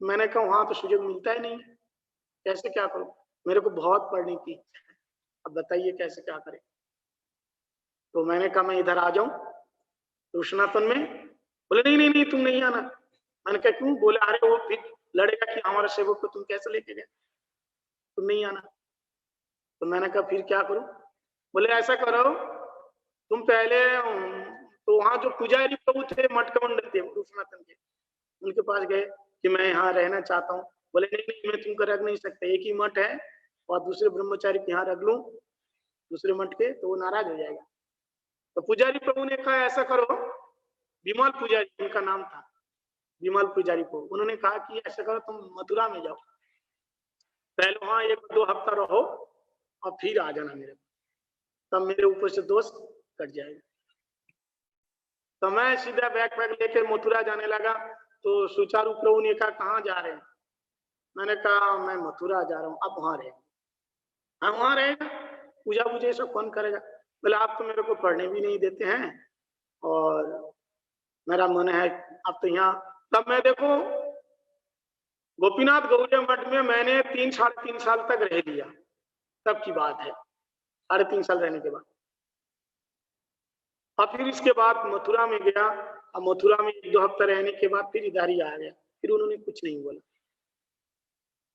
मैंने कहा वहां तो सुयोग मिलता ही नहीं, कैसे क्या करूं? मेरे को बहुत पढ़ने की इच्छा है, अब बताइए कैसे क्या करें। तो मैंने कहा मैं इधर आ जाऊं तो सनातन में? बोले नहीं नहीं नहीं तुम नहीं आना। मैंने कहा क्यों? बोले अरे वो फिर लड़ेगा कि हमारा सेवक को तुम कैसे लेके गए, तुम नहीं आना। तो मैंने कहा फिर क्या करूं? बोले ऐसा करो तुम पहले तो वहां जो पुजारी प्रभु थे मठ कमंडल थे सनातन के, उनके पास गए कि मैं यहाँ रहना चाहता हूँ। बोले नहीं नहीं मैं तुमको रख नहीं सकता, एक ही मठ है और दूसरे ब्रह्मचारी के यहाँ रख लूं दूसरे मठ के तो वो नाराज हो जाएगा। तो पुजारी प्रभु ने कहा ऐसा करो, विमल पुजारी उनका नाम था, विमल पुजारी को उन्होंने कहा कि ऐसा करो तुम मथुरा में जाओ, पहले वहां 1-2 हफ्ता रहो और फिर आ जाना मेरे, तब मेरे ऊपर से दोष कट जाएगा। तो मैं सीधा बैग पैक लेकर मथुरा जाने लगा। तो सुचारू प्रभु ने कहा कहाँ जा रहे हैं? मैंने कहा मैं मथुरा जा रहा हूँ। आप वहां रहेंगे? हाँ वहां रहेगा, पूजा पूजा ये सब कौन करेगा? बोले आप तो मेरे को पढ़ने भी नहीं देते हैं और मेरा मन है आप तो यहाँ। तब मैं देखो गोपीनाथ गौड़िया मठ में मैंने 3-3.5 साल तक रह लिया, तब की बात है, 3.5 साल रहने के बाद। और फिर इसके बाद मथुरा में गया और मथुरा में 1-2 हफ्ता रहने के बाद फिर इधर ही आ गया, फिर उन्होंने कुछ नहीं बोला।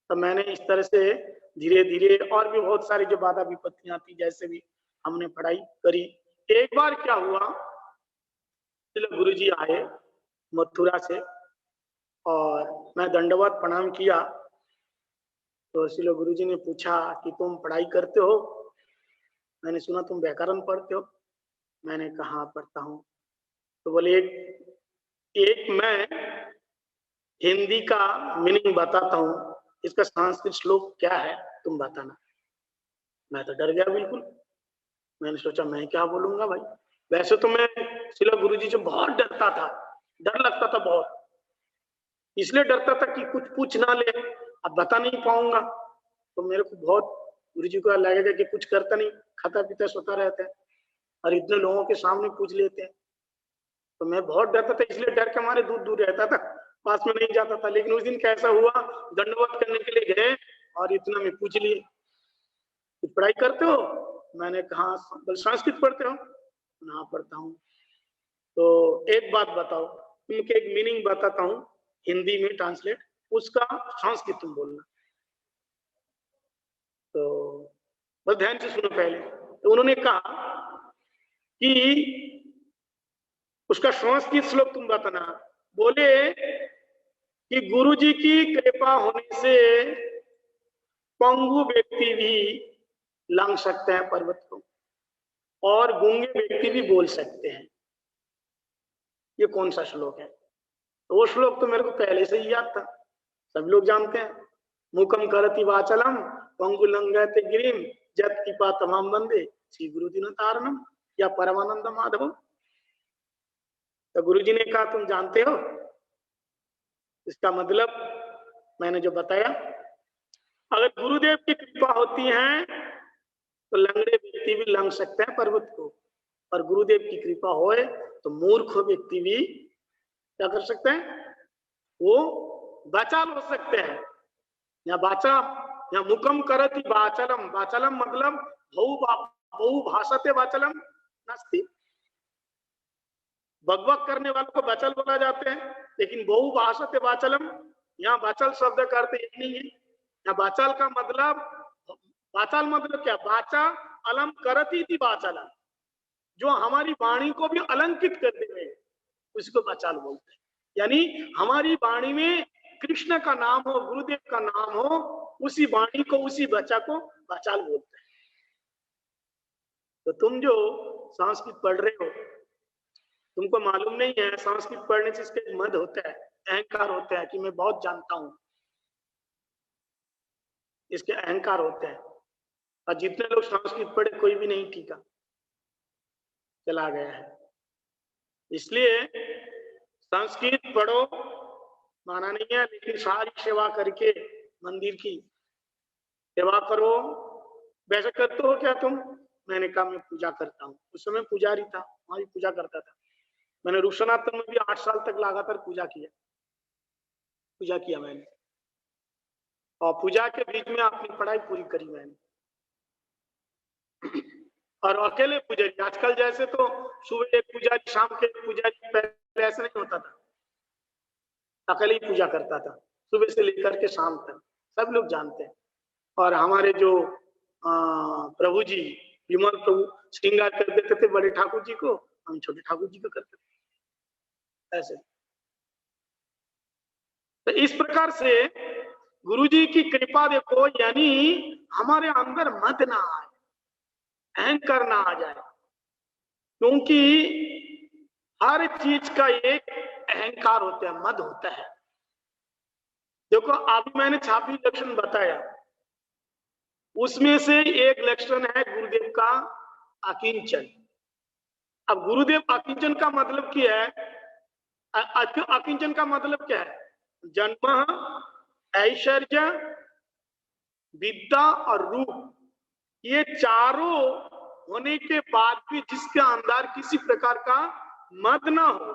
तो मैंने इस तरह से धीरे धीरे और भी बहुत सारी जो बाधा विपत्तियां थी जैसे भी हमने पढ़ाई करी। एक बार क्या हुआ, गुरु जी आए मथुरा से और मैं दंडवत प्रणाम किया तो शिलो गुरु जी ने पूछा कि तुम पढ़ाई करते हो? मैंने सुना तुम व्याकरण पढ़ते हो। मैंने कहा पढ़ता हूँ। तो बोले एक मैं हिंदी का मीनिंग बताता हूँ, इसका संस्कृत श्लोक क्या है तुम बताना। मैं तो डर गया बिल्कुल, मैंने सोचा मैं क्या बोलूंगा भाई। वैसे तो मैं शिला गुरु जी से बहुत डरता था, डर लगता था बहुत, इसलिए डरता था कि कुछ पूछ ना ले, अब बता नहीं पाऊंगा तो मेरे को बहुत गुरु जी को लगेगा कि कुछ करता नहीं, खाता पीता सोता रहता है और इतने लोगों के सामने पूछ लेते हैं। तो मैं बहुत डरता था, इसलिए डर के हमारे दूर दूर रहता था, पास में नहीं जाता था। लेकिन उस दिन कैसा हुआ, दंडवत करने के लिए गए और इतना में पूछ लिए कुछ पढ़ाई करते हो? मैंने कहा संस्कृत पढ़ते हो? हाँ पढ़ता हूँ। तो एक बात बताओ, तुमके एक मीनिंग बताता हूँ हिंदी में ट्रांसलेट, उसका संस्कृत तुम बोलना। तो बस ध्यान से सुनो पहले। तो उन्होंने कहा कि उसका संस्कृत श्लोक तुम बताना। बोले कि गुरु जी की कृपा होने से पंगु व्यक्ति भी लांग सकते हैं पर्वत को और गूंगे व्यक्ति भी बोल सकते हैं। ये कौन सा श्लोक है? तो वो श्लोक तो मेरे को पहले से ही याद था, सब लोग जानते हैं। मुकम करति वाचलम पंगु लंघयते गिरिम जत कृपा तमाम बंदे श्री गुरु दिन तारणम या परमानंद माधव। तो गुरु जी ने कहा तुम जानते हो इसका मतलब? मैंने जो बताया, अगर गुरुदेव की कृपा होती है तो लंगड़े व्यक्ति भी लंघ सकते हैं पर्वत को, और गुरुदेव की कृपा होए तो मूर्ख व्यक्ति भी क्या कर सकते हैं? वो बाचाल हो सकते हैं। या बाचा या मुकम करति बाचलम, बाचलम मतलब बहु भाषाते बाचलम नास्ति, बकबक करने वालों को बाचल बोला जाते हैं, लेकिन बहु भाषाते बाचलम, यहाँ बाचल शब्द का अर्थ ये नहीं है। यहाँ बाचाल का मतलब, बाचाल मतलब क्या? बाचा अलम करती थी बाचलम, जो हमारी वाणी को भी अलंकित कर दे उसको बाचाल बोलते हैं। यानी हमारी वाणी में कृष्ण का नाम हो, गुरुदेव का नाम हो, उसी वाणी को, उसी बच्चा को बाचाल बोलते हैं। तो तुम जो संस्कृत पढ़ रहे हो, तुमको मालूम नहीं है संस्कृत पढ़ने से इसके मद होता है, अहंकार होता है कि मैं बहुत जानता हूं, इसके अहंकार होते हैं। और जितने लोग संस्कृत पढ़े कोई भी नहीं टीका, चला गया है। इसलिए संस्कृत पढ़ो, माना नहीं है, लेकिन सारी सेवा करके मंदिर की सेवा करो। वैसे करते हो क्या तुम? मैंने कहा मैं पूजा करता हूँ। उस समय पुजारी था, वहां भी पूजा करता था। मैंने रुसनातन में भी 8 साल तक लगातार पूजा किया मैंने, और पूजा के बीच में अपनी पढ़ाई पूरी करी मैंने। और अकेले पुजारी, आजकल जैसे तो सुबह एक पुजारी शाम के एक पुजारी, पहले ऐसा नहीं होता था, अकेले ही पूजा करता था सुबह से लेकर के शाम तक, सब लोग जानते हैं। और हमारे जो प्रभु जी विमल प्रभु श्रृंगार कर देते थे बड़े ठाकुर जी को, हम छोटे ठाकुर जी को करते थे ऐसे। तो इस प्रकार से गुरु जी की कृपा देखो, यानी हमारे अंदर मत ना आए, अहंकार ना आ जाए, क्योंकि हर चीज का एक अहंकार होता है, मद होता है। देखो अभी मैंने 26 लक्षण बताया, उसमें से एक लक्षण है गुरुदेव का अकिंचन। अब गुरुदेव अकिंचन का मतलब क्या है? अकिंचन का मतलब क्या है? जन्म, ऐश्वर्य, विद्या और रूप, ये चारों होने के बाद भी जिसके अंदर किसी प्रकार का मद न हो,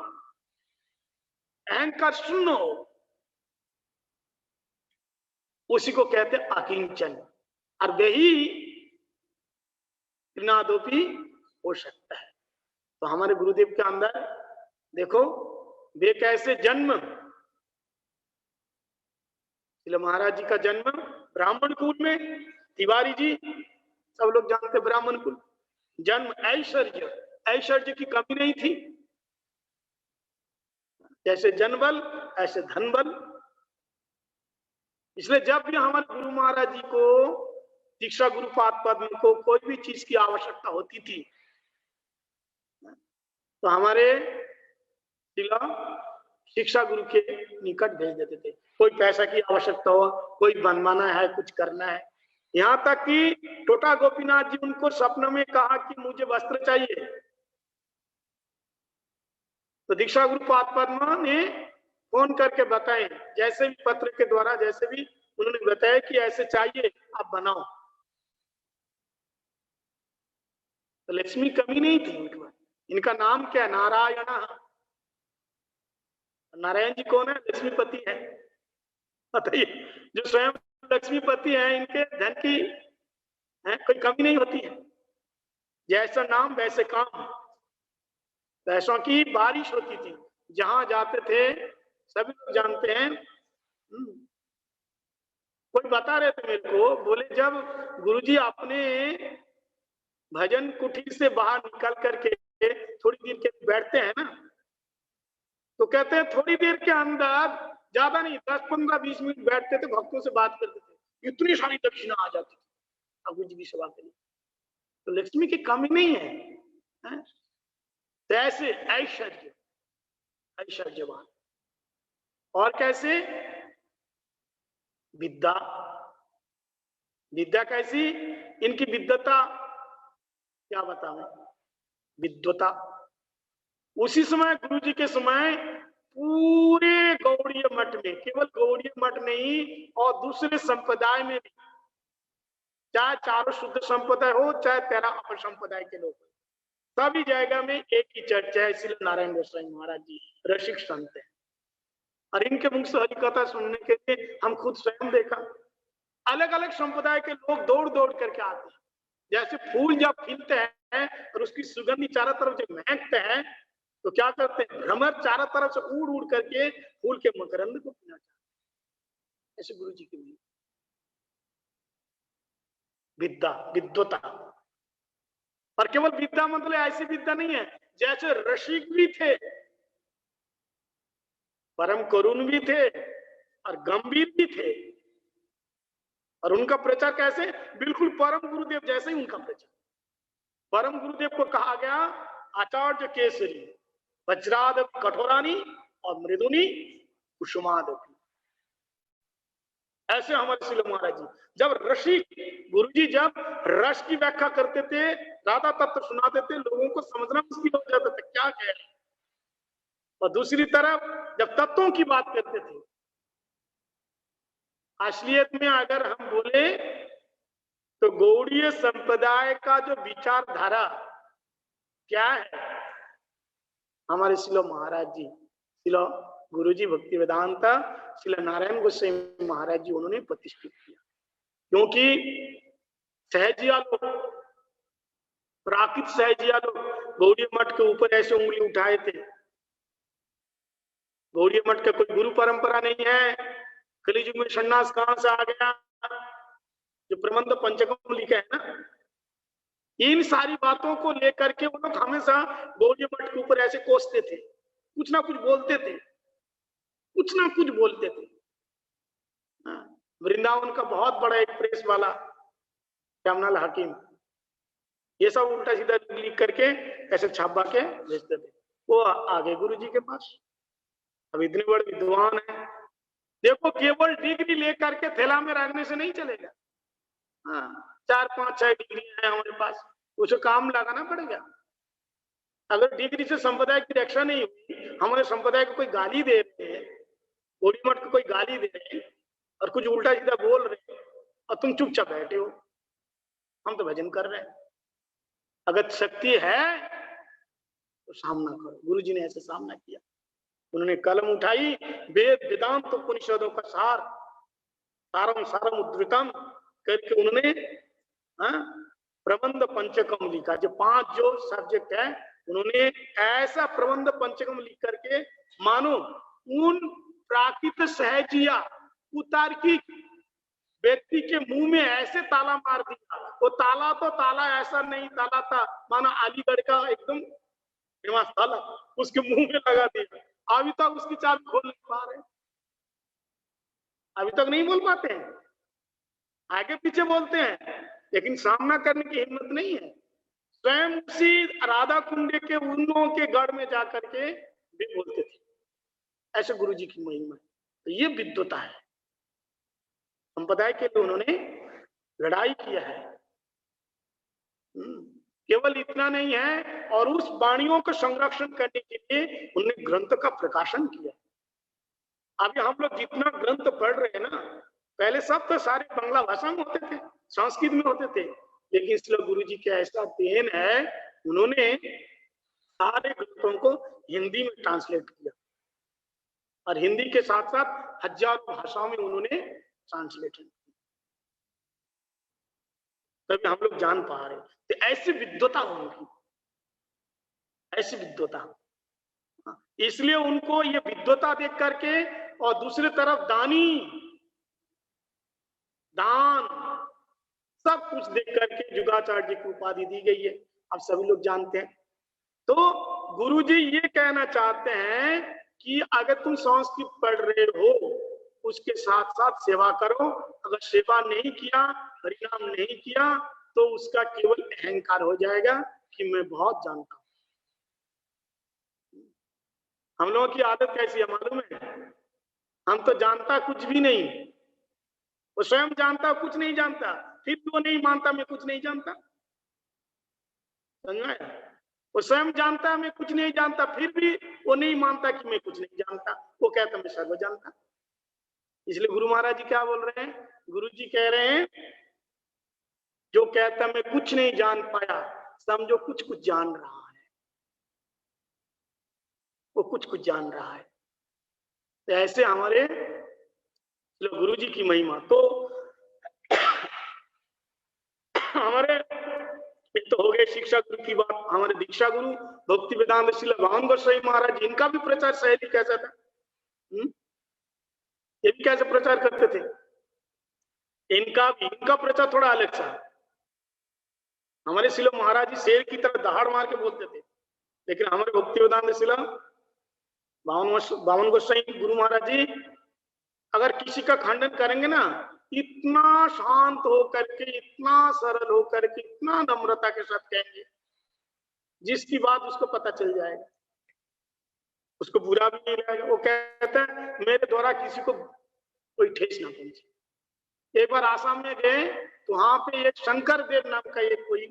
अहंकार शून्य हो, उसी को कहते हैं अकिंचन। और वही त्रिनादोपी हो सकता है। तो हमारे गुरुदेव के अंदर देखो वे कैसे जन्म, महाराज जी का जन्म ब्राह्मण कुल में, तिवारी जी सब लोग जानते ब्राह्मण कुल। जन्म ऐश्वर्य, ऐश्वर्य की कमी नहीं थी, जैसे जनबल ऐसे धनबल। इसलिए जब भी हमारे गुरु महाराज जी को दीक्षा गुरुपाद पद्म को कोई भी चीज की आवश्यकता होती थी, तो हमारे शिक्षा गुरु के निकट भेज देते थे। कोई पैसा की आवश्यकता हो, कोई बनवाना है, कुछ करना है, यहाँ तक कि टोटा गोपीनाथ जी उनको स्वप्न में कहा कि मुझे वस्त्र चाहिए, तो दीक्षा गुरुपाद पद्म ने फोन करके बताए, जैसे भी पत्र के द्वारा जैसे भी उन्होंने बताया कि ऐसे चाहिए आप बनाओ। तो लक्ष्मी कमी नहीं थी उनके पास। इनका नाम क्या है? नारायण। नारायण जी कौन है? लक्ष्मीपति है। बताइए, जो स्वयं लक्ष्मीपति है, इनके धन की कोई कमी नहीं होती है। जैसा नाम वैसे काम, पैसों की बारिश होती थी, जहां जाते थे सभी लोग जानते हैं। कोई बता रहे थे मेरे को, बोले जब गुरुजी अपने भजन कुटीर से बाहर निकल करके थोड़ी देर के बैठते हैं ना, तो कहते हैं थोड़ी देर के अंदर, ज्यादा नहीं 10, 15, 20 मिनट बैठते थे, भक्तों से बात करते थे, इतनी सारी दक्षिणा आ जाती थी ठाकुर जी की सेवा के लिए। तो लक्ष्मी की कमी नहीं है, तो ऐसे ऐश्वर्य, ऐश्वर्यवान। और कैसे? विद्या, विद्या कैसी? इनकी विद्वता क्या बताऊं, विद्वता। उसी समय गुरु जी के समय पूरे गौड़ीय मठ में, केवल गौड़ीय मठ नहीं और दूसरे संप्रदाय में भी, चाहे चारों शुद्ध संप्रदाय हो चाहे 13 अपर संप्रदाय के लोग, सभी जगह में एक ही चर्चा है, इसलिए नारायण गोस्वामी महाराज जी रसिक संत है। और इनके मुख से हरि कथा सुनने के लिए हम खुद स्वयं देखा, अलग अलग संप्रदाय के लोग दौड़ दौड़ करके आते हैं। जैसे फूल जब खिलते हैं और उसकी सुगंधी चारों तरफ जब महकते हैं, तो क्या करते हैं? भ्रमर चारों तरफ से उड़ उड़ करके फूल के मकरंद को पीना चाहते हैं। ऐसे गुरु जी की विद्या, विद्वता। और केवल विद्या मतलब ऐसी विद्या नहीं है, जैसे रसिक भी थे, परम करुण भी थे और गंभीर भी थे। और उनका प्रचार कैसे? बिल्कुल परम गुरुदेव जैसे ही उनका प्रचार। परम गुरुदेव को कहा गया आचार्य केसरी, वज्राद कठोरानी और मृदुनी कुसुमादपि। ऐसे हमारे श्रील महाराज जी, जब रसिक गुरुजी जब रस की व्याख्या करते थे, राधा तत्व सुनाते थे, लोगों को समझना मुश्किल हो जाता था क्या कह रहे हैं। और दूसरी तरफ जब तत्वों की बात करते थे, असलियत में अगर हम बोले तो गौड़ीय संप्रदाय का जो विचारधारा क्या है, हमारे श्रील महाराज जी, श्रील गुरु जी भक्ति वेदांत श्रील नारायण गोस्वामी महाराज जी, उन्होंने प्रतिष्ठित किया। क्योंकि सहजिया लोग प्राकृत सहजिया लोग गौड़ीय मठ के ऊपर ऐसे उंगली उठाए थे। गौड़ीय मठ का कोई गुरु परंपरा नहीं है, कलियुग में सन्यास कहां से आ गया, जो प्रबंध पंचकम लिखा है ना, इन सारी बातों को लेकर के वो लोग हमेशा गौड़ीय मठ के ऊपर ऐसे कोसते थे, कुछ ना कुछ बोलते थे, कुछ ना कुछ बोलते थे। वृंदावन का बहुत बड़ा एक प्रेस वाला श्यामलाल हकीम ये सब उल्टा सीधा लिख करके ऐसे छापा के भेजते थे, वो आगे गुरु जी के पास। अब इतने बड़े विद्वान है, देखो केवल डिग्री लेकर के थैला में रखने से नहीं चलेगा। हाँ, 4 5 6 डिग्री है हमारे पास, उसे काम लगाना पड़ेगा। अगर डिग्री से संप्रदाय की रक्षा नहीं हुई, हमारे संप्रदाय को कोई गाली दे रहे हैं, गौड़ी मठ को कोई गाली दे रहे हैं और कुछ उल्टा सीधा बोल रहे हैं और तुम चुपचाप बैठे हो, हम तो भजन कर रहे हैं। अगर शक्ति है तो सामना करो। गुरु जी ने ऐसे सामना किया, उन्होंने कलम उठाई, वेद वेदांत उपनिषदों का सार सारम सारम उद्वृतम करके उन्होंने प्रबंध पंचकम लिखा। जो 5 जो सब्जेक्ट है उन्होंने ऐसा प्रबंध पंचकम लिख करके मानो उन प्राकृत सहजिया कुतार्किक व्यक्ति के मुंह में ऐसे ताला मार दिया। वो ताला तो ताला ऐसा नहीं ताला था माना अलीगढ़ का एकदम फेमस ताला, उसके मुंह में लगा दिया। अभी तक उसकी चाबी खोल नहीं पा रहे, अभी तक नहीं बोल पाते हैं, आगे पीछे बोलते हैं लेकिन सामना करने की हिम्मत नहीं है। स्वयं उसी राधा कुंड के उन्नों के गढ़ में जाकर के भी बोलते थे। ऐसे गुरु जी की महिमा है। तो ये विद्वता है, संप्रदाय के लिए उन्होंने लड़ाई किया है। केवल इतना नहीं है, और उस वाणियों का संरक्षण करने के लिए उन्होंने ग्रंथ का प्रकाशन किया। अभी हम लोग जितना ग्रंथ पढ़ रहे हैं ना, पहले सब तो सारे बांग्ला भाषा में होते थे, संस्कृत में होते थे, लेकिन इसलिए गुरु जी का ऐसा देन है, उन्होंने सारे ग्रंथों को हिंदी में ट्रांसलेट किया और हिंदी के साथ साथ हजारों भाषाओं में उन्होंने ट्रांसलेशन किया, तभी हम लोग जान पा रहे। तो ऐसी विद्वता उनकी, ऐसी विद्वता, इसलिए उनको ये विद्वता देख करके और दूसरी तरफ दान सब कुछ देख करके जुगाचार्य जी की उपाधि दी गई है, आप सभी लोग जानते हैं। तो गुरुजी ये कहना चाहते हैं कि अगर तुम संस्कृत पढ़ रहे हो उसके साथ साथ सेवा करो। अगर सेवा नहीं किया, परिणाम नहीं किया, तो उसका केवल अहंकार हो जाएगा कि मैं बहुत जानता हूं। हम लोगों की आदत कैसी है मालूम है? हम तो जानता कुछ भी नहीं, वो स्वयं जानता कुछ नहीं जानता, फिर भी वो नहीं मानता मैं कुछ नहीं जानता। समझ में? वो स्वयं जानता मैं कुछ नहीं जानता, फिर भी वो नहीं मानता कि मैं कुछ नहीं जानता, वो कहता मैं सर्व जानता। इसलिए गुरु महाराज जी क्या बोल रहे हैं? गुरु जी कह रहे हैं जो कहता मैं कुछ नहीं जान पाया, समझो कुछ कुछ जान रहा है, वो कुछ कुछ जान रहा है। तो ऐसे हमारे गुरु जी की महिमा। तो हमारे एक तो हो गए शिक्षा गुरु की बात, हमारे दीक्षा गुरु भक्ति वेदांत श्री वामन गोसाई महाराज, इनका भी प्रचार शैली कैसा था? ये भी कैसे प्रचार करते थे? इनका प्रचार थोड़ा अलग था। हमारे शिला महाराज जी शेर की तरह दहाड़ मार के बोलते थे, लेकिन हमारे भक्ति वेदांत शिला वामन गोसाई गुरु महाराज जी अगर किसी का खंडन करेंगे ना, इतना शांत होकर के, इतना सरल होकर के, इतना नम्रता के साथ कहेंगे, जिसकी बात उसको पता चल जाएगा, उसको बुरा भी नहीं लगेगा। वो कहता है मेरे द्वारा किसी को कोई ठेस ना पहुंचे। एक बार आसाम में गए तो वहां पे एक शंकर देव नाम का एक कोई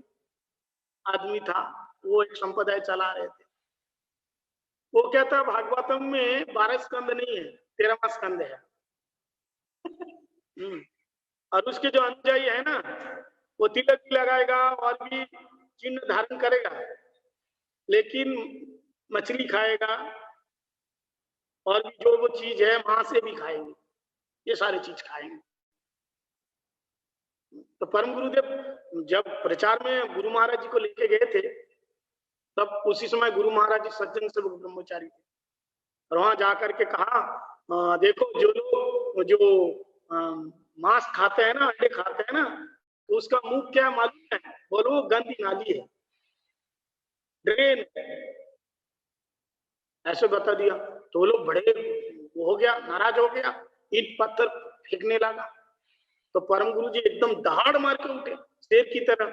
आदमी था, वो एक संप्रदाय चला रहे थे। वो कहता भागवतम में 12 स्कंद नहीं है, 13वां स्कंद है। और उसके जो अनुयायी है ना, वो तिलक भी लगाएगा और भी चिन्ह धारण करेगा, लेकिन मछली खाएगा और भी जो वो चीज है मांस से भी खाएंगे, ये सारी चीज खाएंगे। तो परम गुरुदेव जब प्रचार में गुरु महाराज जी को लेके गए थे, तब उसी समय गुरु महाराज जी सज्जन सेवक ब्रह्मचारी थे, और वहां जाकर के कहा देखो जो लोग जो मांस खाते हैं ना, अंडे खाते हैं ना, तो उसका मुंह क्या मालूम है? बोलो वो गंदी नाली है, ड्रेन है, ऐसे बता दिया। तो वो लोग बड़े वो हो गया, नाराज हो गया, ईंट पत्थर फेंकने लगा। तो परम गुरु जी एकदम दहाड़ मार के उठे शेर की तरह,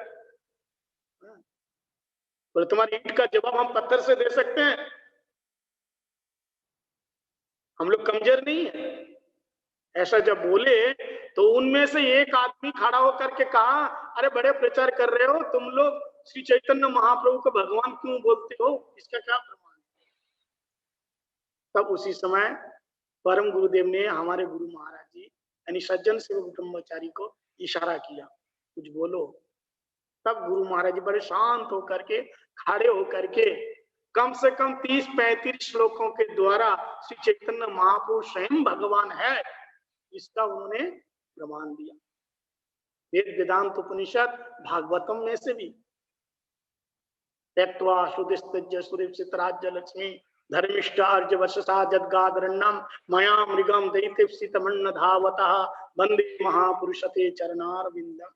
बोले तुम्हारी ईंट का जवाब हम पत्थर से दे सकते हैं? हम लोग कमजोर नहीं है। ऐसा जब बोले तो उनमें से एक आदमी खड़ा होकर के कहा, अरे बड़े प्रचार कर रहे हो तुम लोग, श्री चैतन्य महाप्रभु को भगवान क्यों बोलते हो, इसका क्या प्रमाण? तब उसी समय परम गुरुदेव ने हमारे गुरु महाराज जी यानी सज्जन सेवक ब्रह्मचारी को इशारा किया, कुछ बोलो। तब गुरु महाराज जी बड़े शांत होकर के खड़े होकर के कम से कम 30-35 श्लोकों के द्वारा श्री चैतन्य महाप्रभु स्वयं भगवान है, इसका उन्होंने प्रमाण दिया। वेद वेदांत उपनिषद भागवतम में से भी त्यक्त्वा सुदिस्तज्य सुरेक्षित राज्य लक्ष्मी धर्मिष्ठ अर्ज वर्षसा जद्गादरण्यम मया मृगम दैत्यप्सितमन्न धावतः वंदे महापुरुषते चरणारविंदम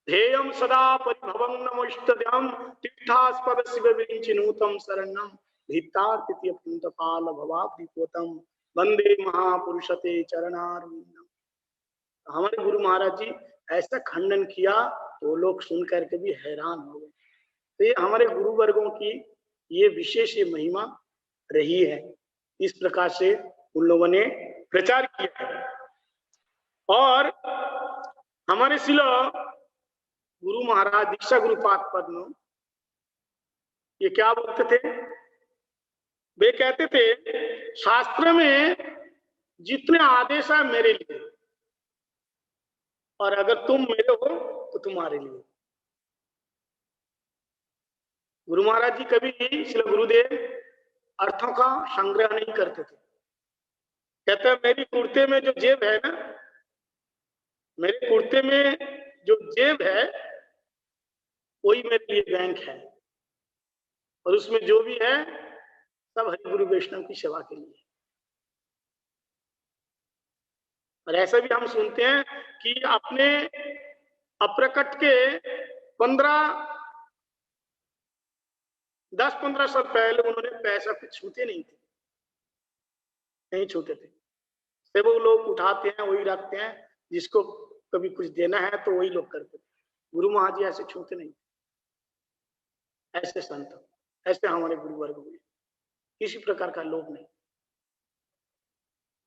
ध्येयं सदा परिभवं नमोष्टद्यं तीर्थास्पद शिव विरिञ्चिनूतं शरणं भीतार्तित्य पुंतपाल भवाब्धिपोतं वंदे महापुरुषते चरणारविंदम। हमारे गुरु महाराज जी ऐसा खंडन किया तो लोग सुन करके भी हैरान हो गए। तो ये हमारे गुरु वर्गों की ये विशेष महिमा रही है। इस प्रकार से उन लोगों ने प्रचार किया है। और हमारे शिला गुरु महाराज दीक्षा गुरुपाद पद्म ये क्या बोलते थे? वे कहते थे शास्त्र में जितने आदेश है मेरे लिए, और अगर तुम मेरे हो तो तुम्हारे लिए। गुरु महाराज जी कभी श्री गुरुदेव अर्थों का संग्रह नहीं करते थे। कहते हैं मेरी कुर्ते में जो जेब है ना, मेरे कुर्ते में जो जेब है वही मेरे लिए बैंक है, और उसमें जो भी है सब हरि गुरु वैष्णव की सेवा के लिए। और ऐसा भी हम सुनते हैं कि अपने अप्रकट के 10-15 साल पहले उन्होंने पैसा कुछ छूते नहीं थे, नहीं छूते थे। से वो लोग उठाते हैं वही रखते हैं, जिसको कभी कुछ देना है तो वही लोग करते थे। गुरु महाराज जी ऐसे छूते नहीं, ऐसे संत, ऐसे हमारे गुरु वर्ग हुए, किसी प्रकार का लोभ नहीं।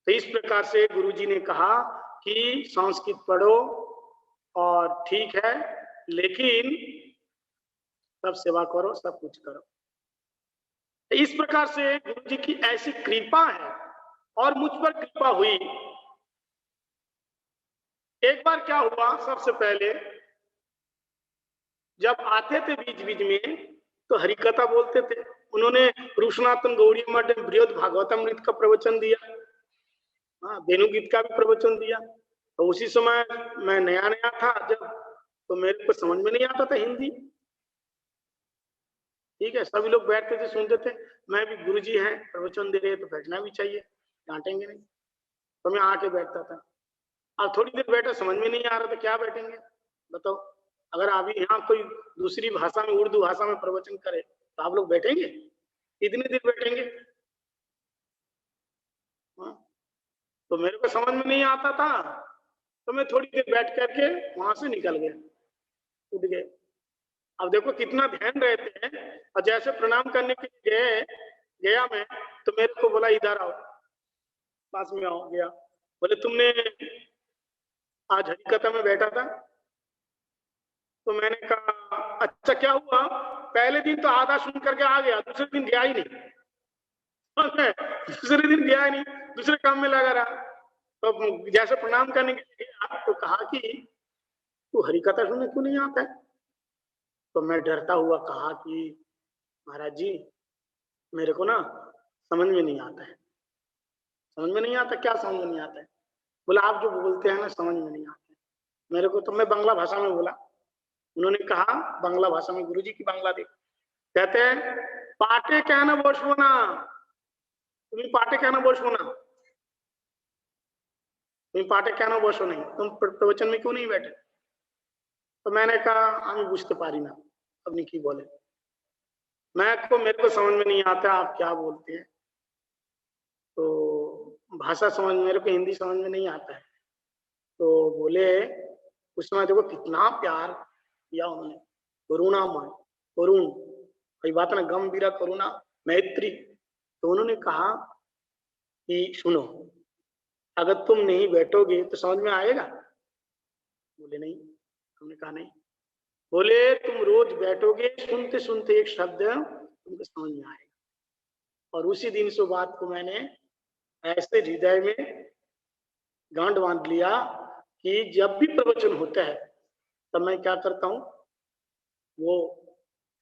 तो इस प्रकार से गुरु जी ने कहा कि संस्कृत पढ़ो और ठीक है, लेकिन सब सेवा करो, सब कुछ करो। तो इस प्रकार से गुरु जी की ऐसी कृपा है, और मुझ पर कृपा हुई। एक बार क्या हुआ, सबसे पहले जब आते थे बीच बीच में तो हरिकथा बोलते थे। उन्होंने रुषनाथन गौड़ी मठ में बृहद भागवतामृत का प्रवचन दिया, वेणुगीत का भी प्रवचन दिया। तो उसी समय मैं नया नया था जब, तो मेरे को समझ में नहीं आता था हिंदी। ठीक है, सभी लोग बैठते थे सुनते थे, मैं भी गुरुजी हैं प्रवचन दे रहे तो बैठना भी चाहिए, डांटेंगे नहीं, तो मैं आके बैठता था। अब थोड़ी देर बैठा, समझ में नहीं आ रहा था क्या बैठेंगे बताओ। अगर अभी यहाँ कोई दूसरी भाषा में, उर्दू भाषा में प्रवचन करे तो आप लोग बैठेंगे? कितनी देर बैठेंगे? तो मेरे को समझ में नहीं आता था, तो मैं थोड़ी देर बैठ करके वहां से निकल गया, उठ गए। अब देखो कितना ध्यान रहते हैं। और जैसे प्रणाम करने के लिए गया मैं, तो मेरे को बोला इधर आओ, पास में आओ। गया, बोले तुमने आज हरिकथा में बैठा था? तो मैंने कहा अच्छा क्या हुआ? पहले दिन तो आधा सुन करके आ गया, दूसरे दिन गया ही नहीं। दूसरे दिन गया ही नहीं, दूसरे काम में लगा रहा। तो जैसे प्रणाम करने के लिए तो कहा कि तू हरिकथा सुनने क्यों नहीं आता है? तो मैं डरता हुआ कहा कि महाराज जी मेरे को ना समझ में नहीं आता है। समझ में नहीं आता? क्या समझ में नहीं आता है? बोला आप जो बोलते हैं ना समझ में नहीं आते मेरे को। तो मैं बांग्ला भाषा में बोला। उन्होंने कहा बांग्ला भाषा में, गुरुजी की बांग्ला देख, कहते हैं पाटे क्या ना बसबो ना, तुम्हें पाटे क्या ना बसबो ना, तुम्हें पाटे क्या ना बसो नहीं, तुम प्रवचन में क्यों नहीं बैठे। तो मैंने कहा আমি বুঝতে পারি না अपनी की बोले, मेरे को समझ में नहीं आता आप क्या बोलते हैं। तो भाषा समझ, मेरे को हिंदी समझ में नहीं आता है। तो बोले उस समय देखो कितना प्यार किया उन्होंने, करुणामय, करुण, वही बात ना, गंभीरा करुणा मैत्री। तो उन्होंने कहा कि सुनो, अगर तुम नहीं बैठोगे तो समझ में आएगा। बोले नहीं। हमने कहा नहीं। बोले तुम रोज बैठोगे, सुनते सुनते एक शब्द तुमको समझ में आएगा। और उसी दिन से बात को मैंने ऐसे हृदय में गांठ बांध लिया कि जब भी प्रवचन होता है तब मैं क्या करता हूँ, वो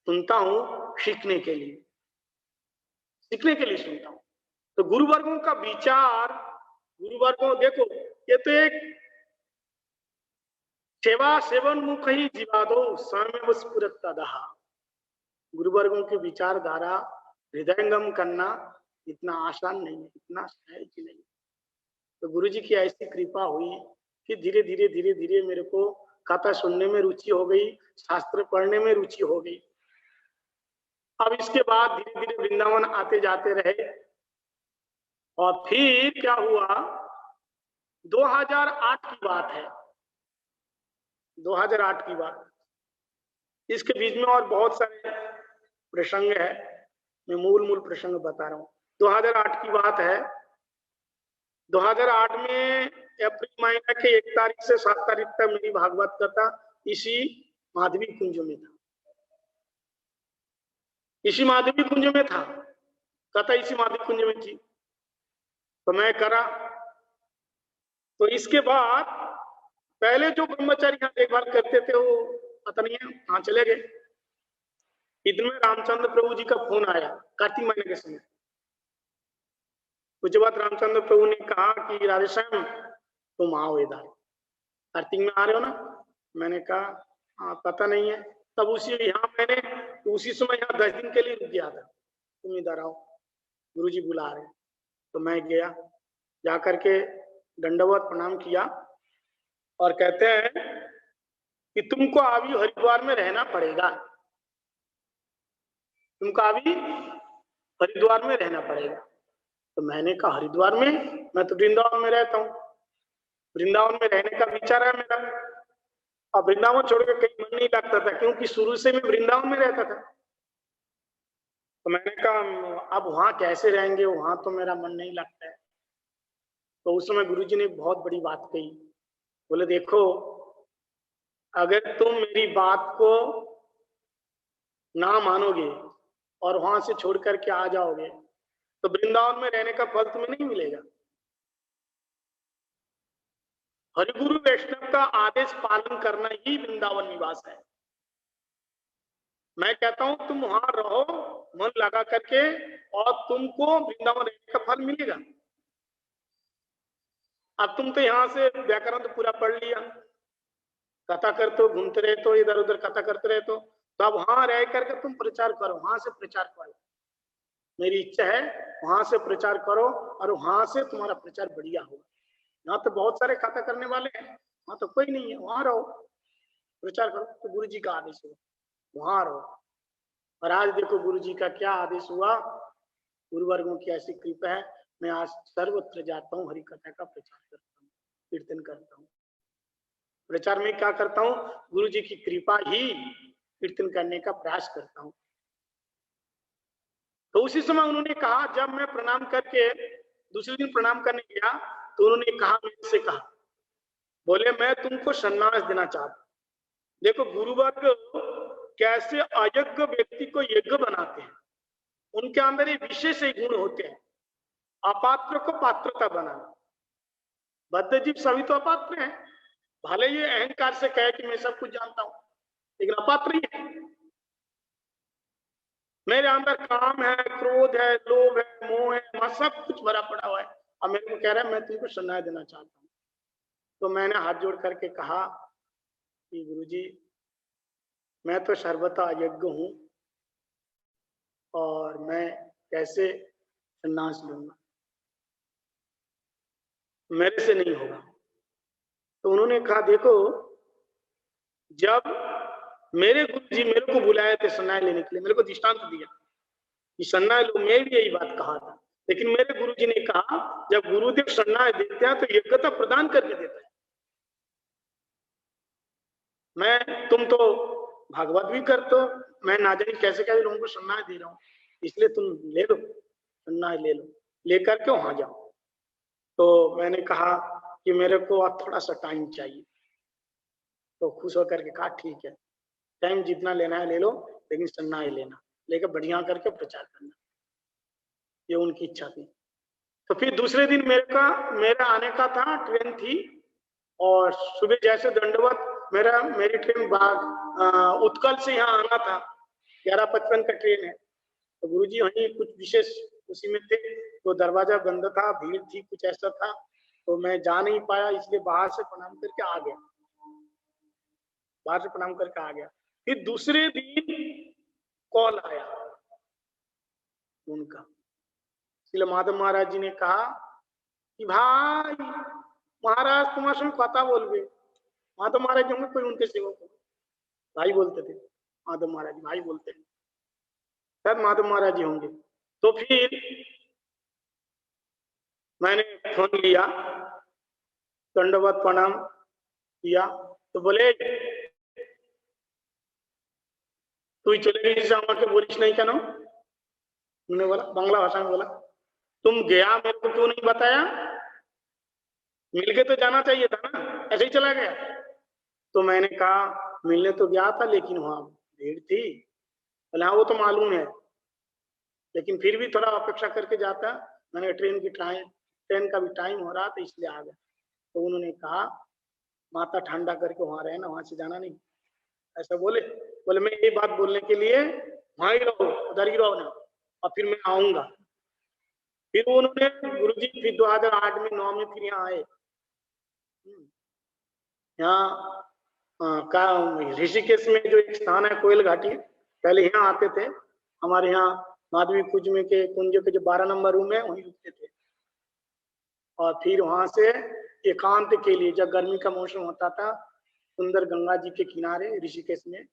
सुनता हूँ सीखने के लिए, सीखने के लिए सुनता हूँ। तो गुरुवर्गों का विचार, गुरुवर्गों देखो ये तो एक सेवा सेवन मुख ही जीवादो स्वयं स्फुरत्तदः। गुरुवर्गों की विचारधारा हृदयंगम करना इतना आसान नहीं है, इतना सहज नहीं। तो गुरुजी की ऐसी कृपा हुई कि धीरे धीरे धीरे धीरे मेरे को कथा सुनने में रुचि हो गई, शास्त्र पढ़ने में रुचि हो गई। अब इसके बाद धीरे धीरे वृंदावन आते जाते रहे। और फिर क्या हुआ, 2008 की बात है, 2008 की बात। इसके बीच में और बहुत सारे प्रसंग है, मैं मूल प्रसंग बता रहा हूँ। 2008 की बात है। 2008 में अप्रैल महीना के 1 तारीख से 7 तारीख तक मेरी भागवत कथा इसी माधवी कुंज में था, इसी माधवी कुंज में था, कथा इसी माधवी कुंज में थी। तो मैं करा। तो इसके बाद पहले जो ब्रह्मचारी यहाँ देखभाल करते थे वो पता नहीं है कहाँ चले गए। इतने रामचंद्र प्रभु जी का फोन आया कार्तिक महीने के समय। कुछ बाद रामचंद्र प्रभु ने कहा कि राधेश्याम तुम आओ इधर, कार्तिक में आ रहे हो ना। मैंने कहा हाँ पता नहीं है। तब मैंने उसी समय यहाँ 10 दिन के लिए रुक गया था। तुम इधर आओ, गुरुजी बुला रहे। तो मैं गया, जाकर के दंडवत प्रणाम किया और कहते हैं कि तुमको अभी हरिद्वार में रहना पड़ेगा, तुमको अभी हरिद्वार में रहना पड़ेगा। तो मैंने कहा हरिद्वार में, मैं तो वृंदावन में रहता हूँ, वृंदावन में रहने का विचार है मेरा। अब वृंदावन छोड़ के कहीं मन नहीं लगता था, क्योंकि शुरू से मैं वृंदावन में रहता था। तो मैंने कहा अब वहां कैसे रहेंगे, वहां तो मेरा मन नहीं लगता है। तो उस समय गुरुजी ने बहुत बड़ी बात कही। बोले देखो, अगर तुम मेरी बात को ना मानोगे और वहां से छोड़ करके आ जाओगे तो वृंदावन में रहने का फल तुम्हें नहीं मिलेगा। हरिगुरु वैष्णव का आदेश पालन करना ही वृंदावन निवास है। मैं कहता हूं तुम वहां रहो मन लगा करके और तुमको वृंदावन रहने का फल मिलेगा। अब तुम तो यहाँ से व्याकरण तो पूरा पढ़ लिया, कथा करते हो, घूमते रहते हो, इधर उधर कथा करते रहते हो, तो अब वहां रह करके तुम प्रचार करो, वहां से प्रचार करो। मेरी इच्छा है वहां से प्रचार करो और वहां से तुम्हारा प्रचार बढ़िया होगा। यहाँ तो बहुत सारे कथा करने वाले हैं, वहां तो कोई नहीं है, वहां रहो प्रचार करो। तो गुरु जी का आदेश हुआ वहां रहो। और आज देखो गुरु जी का क्या आदेश हुआ, गुरुवर्गों की ऐसी कृपा है, मैं आज सर्वत्र जाता हूँ, हरि कथा का प्रचार करता हूँ, कीर्तन करता हूँ। प्रचार में क्या करता हूँ, गुरु जी की कृपा ही कीर्तन करने का प्रयास करता हूँ। तो उसी समय उन्होंने कहा, जब मैं प्रणाम करके दूसरे दिन प्रणाम करने गया तो उन्होंने कहा, मेरे से कहा, बोले मैं तुमको सन्यास देना चाहता हूँ। देखो गुरुवर्ग कैसे अयोग्य व्यक्ति को योग्य बनाते हैं, उनके अंदर ये विशेष गुण होते हैं। अपात्र को पात्रता बनाना। बद्धजीव सभी तो अपात्र हैं, भले ये अहंकार से कहे कि मैं सब कुछ जानता हूं, लेकिन अपात्र ही है। मेरे अंदर काम है, क्रोध है, लोभ है, मोह है, सब कुछ भरा पड़ा हुआ है। अब मेरे को कह रहा है मैं तुमको सन्यास देना चाहता हूँ। तो मैंने हाथ जोड़ करके कहा कि गुरुजी, मैं तो सर्वथा अयोग्य हूँ और मैं कैसे संन्यास लूंगा, मेरे से नहीं होगा। तो उन्होंने कहा, देखो, जब मेरे गुरुजी मेरे को बुलाए थे सन्यास लेने के लिए, मेरे को दृष्टांत दिया कि सन्यास लो, मैं भी यही बात कहा था, लेकिन मेरे गुरुजी ने कहा जब गुरुदेव सन्यास देते हैं तो योग्यता प्रदान करके देता है। तुम तो भागवत भी करते हो, मैं ना जाने कैसे कैसे लोगों को सन्यास दे रहा हूँ, इसलिए तुम ले लो, सन्यास ले लो, लेकर के वहां जाओ। तो मैंने कहा कि मेरे को अब थोड़ा सा टाइम चाहिए। तो खुश होकर के कहा, ठीक है, टाइम जितना लेना है ले लो, लेकिन सन्यास लेना, लेकर बढ़िया करके प्रचार करना। ये उनकी इच्छा थी। तो फिर दूसरे दिन मेरा आने का था, ट्रेन थी, और सुबह जैसे दंडवत मेरी ट्रेन उत्कल से यहाँ आना था, 11:55 का ट्रेन है। तो गुरुजी वहीं कुछ विशेष उसी में थे, तो दरवाजा बंद था, भीड़ थी, कुछ ऐसा था, तो मैं जा नहीं पाया, इसलिए बाहर से प्रणाम करके आ गया, बाहर से प्रणाम करके आ गया। फिर दूसरे दिन कॉल आया उनका, इसलिए माधव महाराज जी ने कहा कि भाई महाराज तुम्हारे संग कथा बोलबे। माधव महाराज जी होंगे कोई उनके सेवक हो, भाई बोलते थे माधव महाराज जी, भाई बोलते हैं, शायद माधव महाराज जी होंगे। तो फिर मैंने फोन लिया, दंडवत प्रणाम किया, तो बोले तू चले गई जिसे আমাকে बोलिस नहीं क्या? उन्होंने बोला, बांग्ला भाषा में बोला, तुम गया मेरे को क्यों नहीं बताया, मिलके तो जाना चाहिए था ना, ऐसे ही चला गया। तो मैंने कहा मिलने तो गया था, लेकिन वहां भीड़ थी। बोले हाँ वो तो मालूम है, लेकिन फिर भी थोड़ा अपेक्षा करके जाता, मैंने ट्रेन का भी टाइम हो रहा था, इसलिए आ गया। तो उन्होंने कहा माथा ठंडा करके वहां रहना, वहां से जाना नहीं, ऐसा बोले। बोले मैं ये बात बोलने के लिए वहां ही रहो, उधर ही रहो ना, और फिर मैं आऊंगा। फिर उन्होंने गुरुजी फिर 2008 में 9 में फिर यहाँ आए, यहाँ ऋषिकेश में जो एक स्थान है कोयल घाटी, पहले यहाँ आते थे, हमारे यहाँ माधवी कुंज में के कुंज के जो 12 नंबर रूम है वहीं रुकते थे, और फिर वहां से एकांत के लिए जब गर्मी का मौसम होता था, सुंदर गंगा जी के किनारे ऋषिकेश में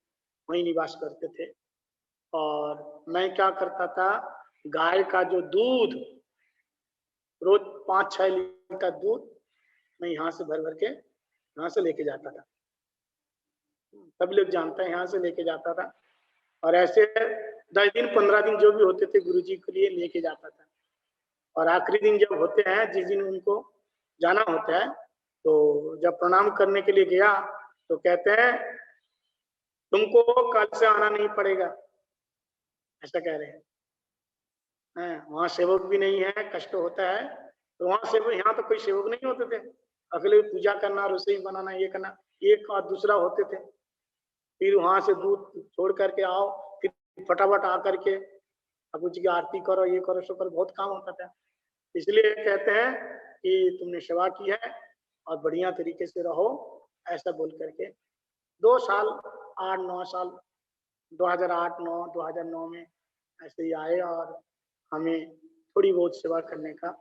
वहीं निवास करते थे। और मैं क्या करता था, गाय का जो दूध, रोज 5-6 लीटर दूध मैं यहाँ से भर भर के यहाँ से लेके जाता था, सब लोग जानते हैं, यहाँ से लेके जाता था, और ऐसे 10 दिन 15 दिन जो भी होते थे गुरुजी के लिए लेके जाता था। और आखिरी दिन जब होते हैं, जिस दिन उनको जाना होता है, तो जब प्रणाम करने के लिए गया तो कहते हैं तुमको कल से आना नहीं पड़ेगा, ऐसा कह रहे हैं। वहां सेवक भी नहीं है, कष्ट होता है, तो वहां सेवक, यहाँ तो कोई सेवक नहीं होते थे, अगले पूजा करना, रसोई बनाना, ये करना, एक और दूसरा होते थे। फिर वहां से दूध छोड़ करके आओ, फिर फटाफट आकर के ठाकुर जी की आरती करो, ये करो, सो करो, बहुत काम होता था। इसलिए कहते हैं कि तुमने सेवा की है और बढ़िया तरीके से रहो, ऐसा बोल करके 2 साल 8-9 साल 2008-9 2009 में ऐसे ही आए, और हमें थोड़ी बहुत सेवा करने का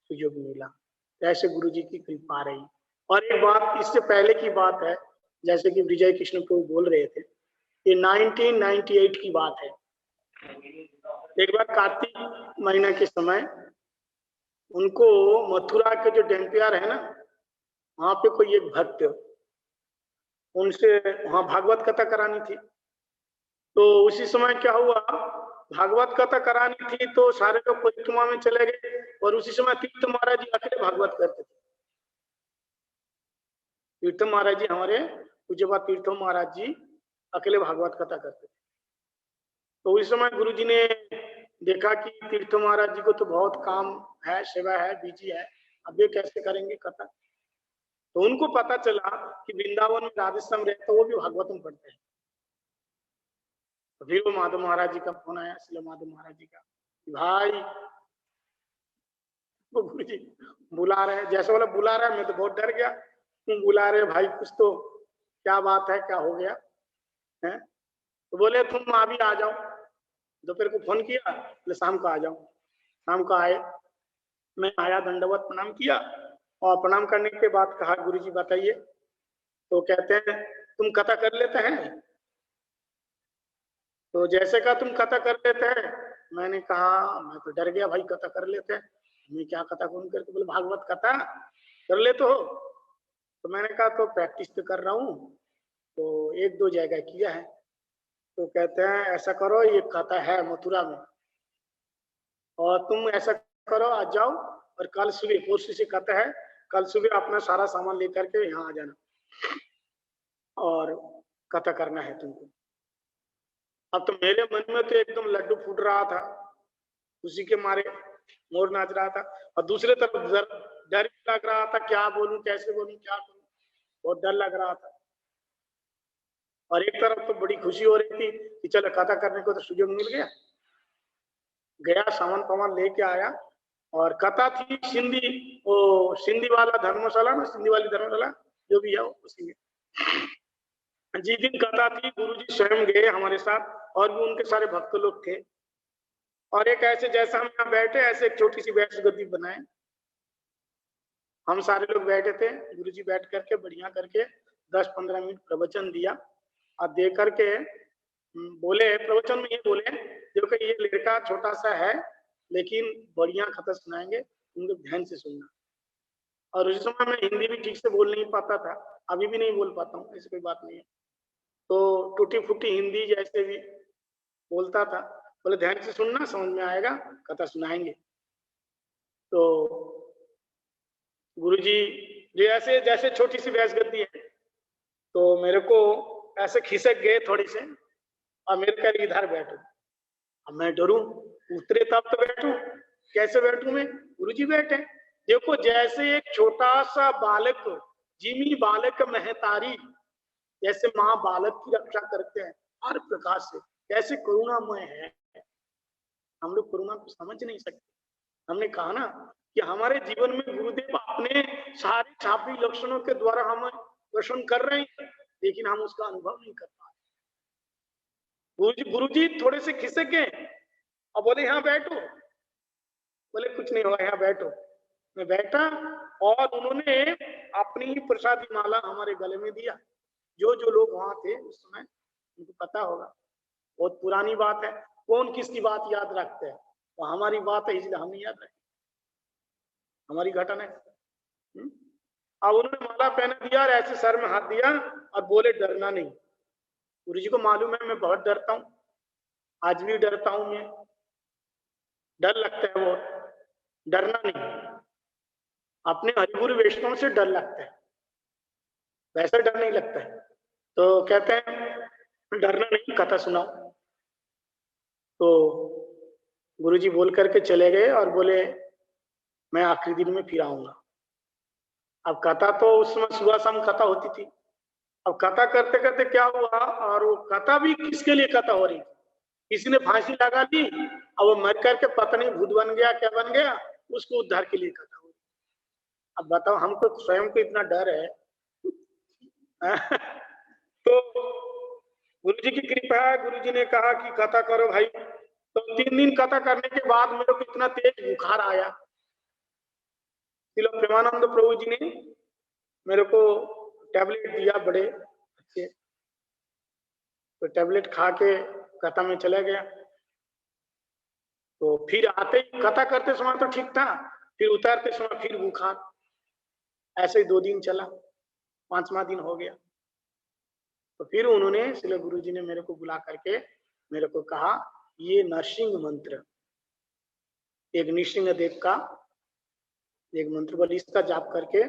सुयोग मिला। ऐसे गुरु जी की कृपा रही। और एक बात इससे पहले की बात है, जैसे कि विजय कृष्ण प्रभु बोल रहे थे, ये 1998 की बात है। एक बार कार्तिक महीना के समय उनको मथुरा के जो डैम्पियर है ना, वहां पे कोई एक भक्त, उनसे वहां भागवत कथा करानी थी। तो उसी समय क्या हुआ, भागवत कथा करानी थी तो सारे लोग परिक्रमा में चले गए, और उसी समय तीर्थ महाराज जी अकेले भागवत करते थे। तीर्थ महाराज जी, हमारे पूज्यपाद तीर्थ महाराज जी अकेले भागवत कथा करते थे। तो उस समय गुरु जी ने देखा कि तीर्थ महाराज जी को तो बहुत काम है, सेवा है, बिजी है, अब ये कैसे करेंगे कथा। तो उनको पता चला कि वृंदावन में राधेश्याम रहते, तो वो भी भागवतम पढ़ते हैं। तो फिर वो माधव महाराज जी का फोन आया, इसलिए माधव महाराज जी का, भाई वो गुरु जी बुला रहे हैं, जैसे बोला बुला रहा है, मैं तो बहुत डर गया, तुम बुला रहे भाई, कुछ तो क्या बात है, क्या हो गया है? तो बोले तुम अभी आ जाओ। दोपहर को फोन किया, बोले शाम को आ जाओ। शाम को आए, मैं आया, दंडवत प्रणाम किया, और प्रणाम करने के बाद कहा गुरुजी बताइए। तो कहते हैं तुम कथा कर लेते हैं? तो जैसे कहा तुम कथा कर लेते हैं। मैंने कहा मैं तो डर गया भाई, कथा कर लेते हैं, मैं क्या कथा कौन करके? बोले भागवत कथा कर लेते हो? तो मैंने कहा तो प्रैक्टिस तो कर रहा हूँ, तो एक दो जगह किया है। तो कहते हैं ऐसा करो, ये कथा है मथुरा में, और तुम ऐसा करो आज जाओ, और कल सुबह, परसों से कथा है, कल सुबह अपना सारा सामान लेकर के यहाँ आ जाना, और कथा करना है तुमको। अब तो मेरे मन में तो एकदम लड्डू फूट रहा था, उसी के मारे मोर नाच रहा था, और दूसरे तरफ डर भी लग रहा था, क्या बोलूं, कैसे बोलूं, क्या करूं, बहुत डर लग रहा था। और एक तरफ तो बड़ी खुशी हो रही थी कि चलो कथा करने को तो सुयोग मिल गया। गया, सामान पामान लेके आया, और कथा थी सिंधी, वो सिंधी वाला धर्मशाला ना, सिंधी वाली धर्मशाला जो भी है उसी में। जिस दिन कथा थी गुरुजी स्वयं गए हमारे साथ, और भी उनके सारे भक्त लोग थे। और एक ऐसे जैसा हम यहाँ बैठे, ऐसे एक छोटी सी बैठ गद्दी बनाए, हम सारे लोग बैठे थे। गुरुजी बैठ करके बढ़िया करके 10-15 मिनट प्रवचन दिया, और दे करके बोले, प्रवचन में ये बोले, देखो ये लड़का छोटा सा है लेकिन बढ़िया कथा सुनाएंगे, उनको ध्यान से सुनना। और उस समय मैं हिंदी भी ठीक से बोल नहीं पाता था, अभी भी नहीं बोल पाता हूँ, ऐसी कोई बात नहीं है, तो टूटी फूटी हिंदी जैसे भी बोलता था। बोले ध्यान से सुनना, समझ में आएगा, कथा सुनाएंगे। तो गुरुजी जैसे जैसे छोटी सी भैंस गद्दी है, तो मेरे को ऐसे खिसक गए थोड़ी से, और मेरे कह इधर बैठो। अब मैं डरूं, उतरे तब तो बैठूं, कैसे बैठूं मैं? गुरुजी बैठे। देखो जैसे एक छोटा सा बालक, जिमी बालक महतारी, जैसे माँ बालक की रक्षा करते हैं हर प्रकार से, कैसे करुणामय है। हम लोग करुणा को समझ नहीं सकते। हमने कहा ना कि हमारे जीवन में गुरुदेव अपने सारे छापी लक्षणों के द्वारा हमें दर्शन कर रहे हैं, लेकिन हम उसका अनुभव नहीं कर पा रहे। गुरुजी थोड़े से खिसक गए और बोले यहाँ बैठो। बोले कुछ नहीं होगा, यहाँ बैठो। मैं बैठा, और उन्होंने अपनी ही प्रसादी माला हमारे गले में दिया। जो जो लोग वहां थे उस समय, उनको पता होगा, बहुत पुरानी बात है, कौन किसकी बात याद रखते हैं, वो हमारी बात है इसलिए हम नहीं याद रखें, हमारी घटना है। अब उन्होंने माला पहना दिया और ऐसे सर में हाथ दिया और बोले डरना नहीं। गुरु जी को मालूम है मैं बहुत डरता हूं, आज भी डरता हूं, मैं डर लगता है, वो डरना नहीं, अपने हरिगुरु वैष्णव से डर लगता है, वैसा डर नहीं लगता है। तो कहते हैं डरना नहीं, कथा सुनाओ। तो गुरुजी बोल करके चले गए और बोले मैं आखिरी दिन में फिर आऊंगा। अब कथा तो उस समय सुबह शाम कथा होती थी। अब कथा करते करते क्या हुआ, और वो कथा भी किसके लिए कथा हो रही थी, किसी ने फांसी लगा ली, अब वो मर करके पता नहीं भूत बन गया क्या बन गया, उसको उद्धार के लिए कथा हो रही। अब बताओ, हमको स्वयं को इतना डर है तो गुरुजी की कृपा है, गुरुजी ने कहा कि कथा करो भाई। तो 3 दिन कथा करने के बाद मेरे को इतना तेज बुखार आया, श्रील प्रेमानंद प्रभु जी ने मेरे को टैबलेट दिया बड़े अच्छे, तो टैबलेट खा के कथा में चला गया। तो फिर आते ही कथा करते समय तो ठीक था, फिर उतारते समय फिर बुखार, ऐसे ही 2 दिन चला, 5वां दिन हो गया। तो फिर उन्होंने श्रील गुरु जी ने मेरे को बुला करके मेरे को कहा ये नरसिंह मंत्र, एक नृसिंह देव का एक मंत्र बोल, इसका जाप करके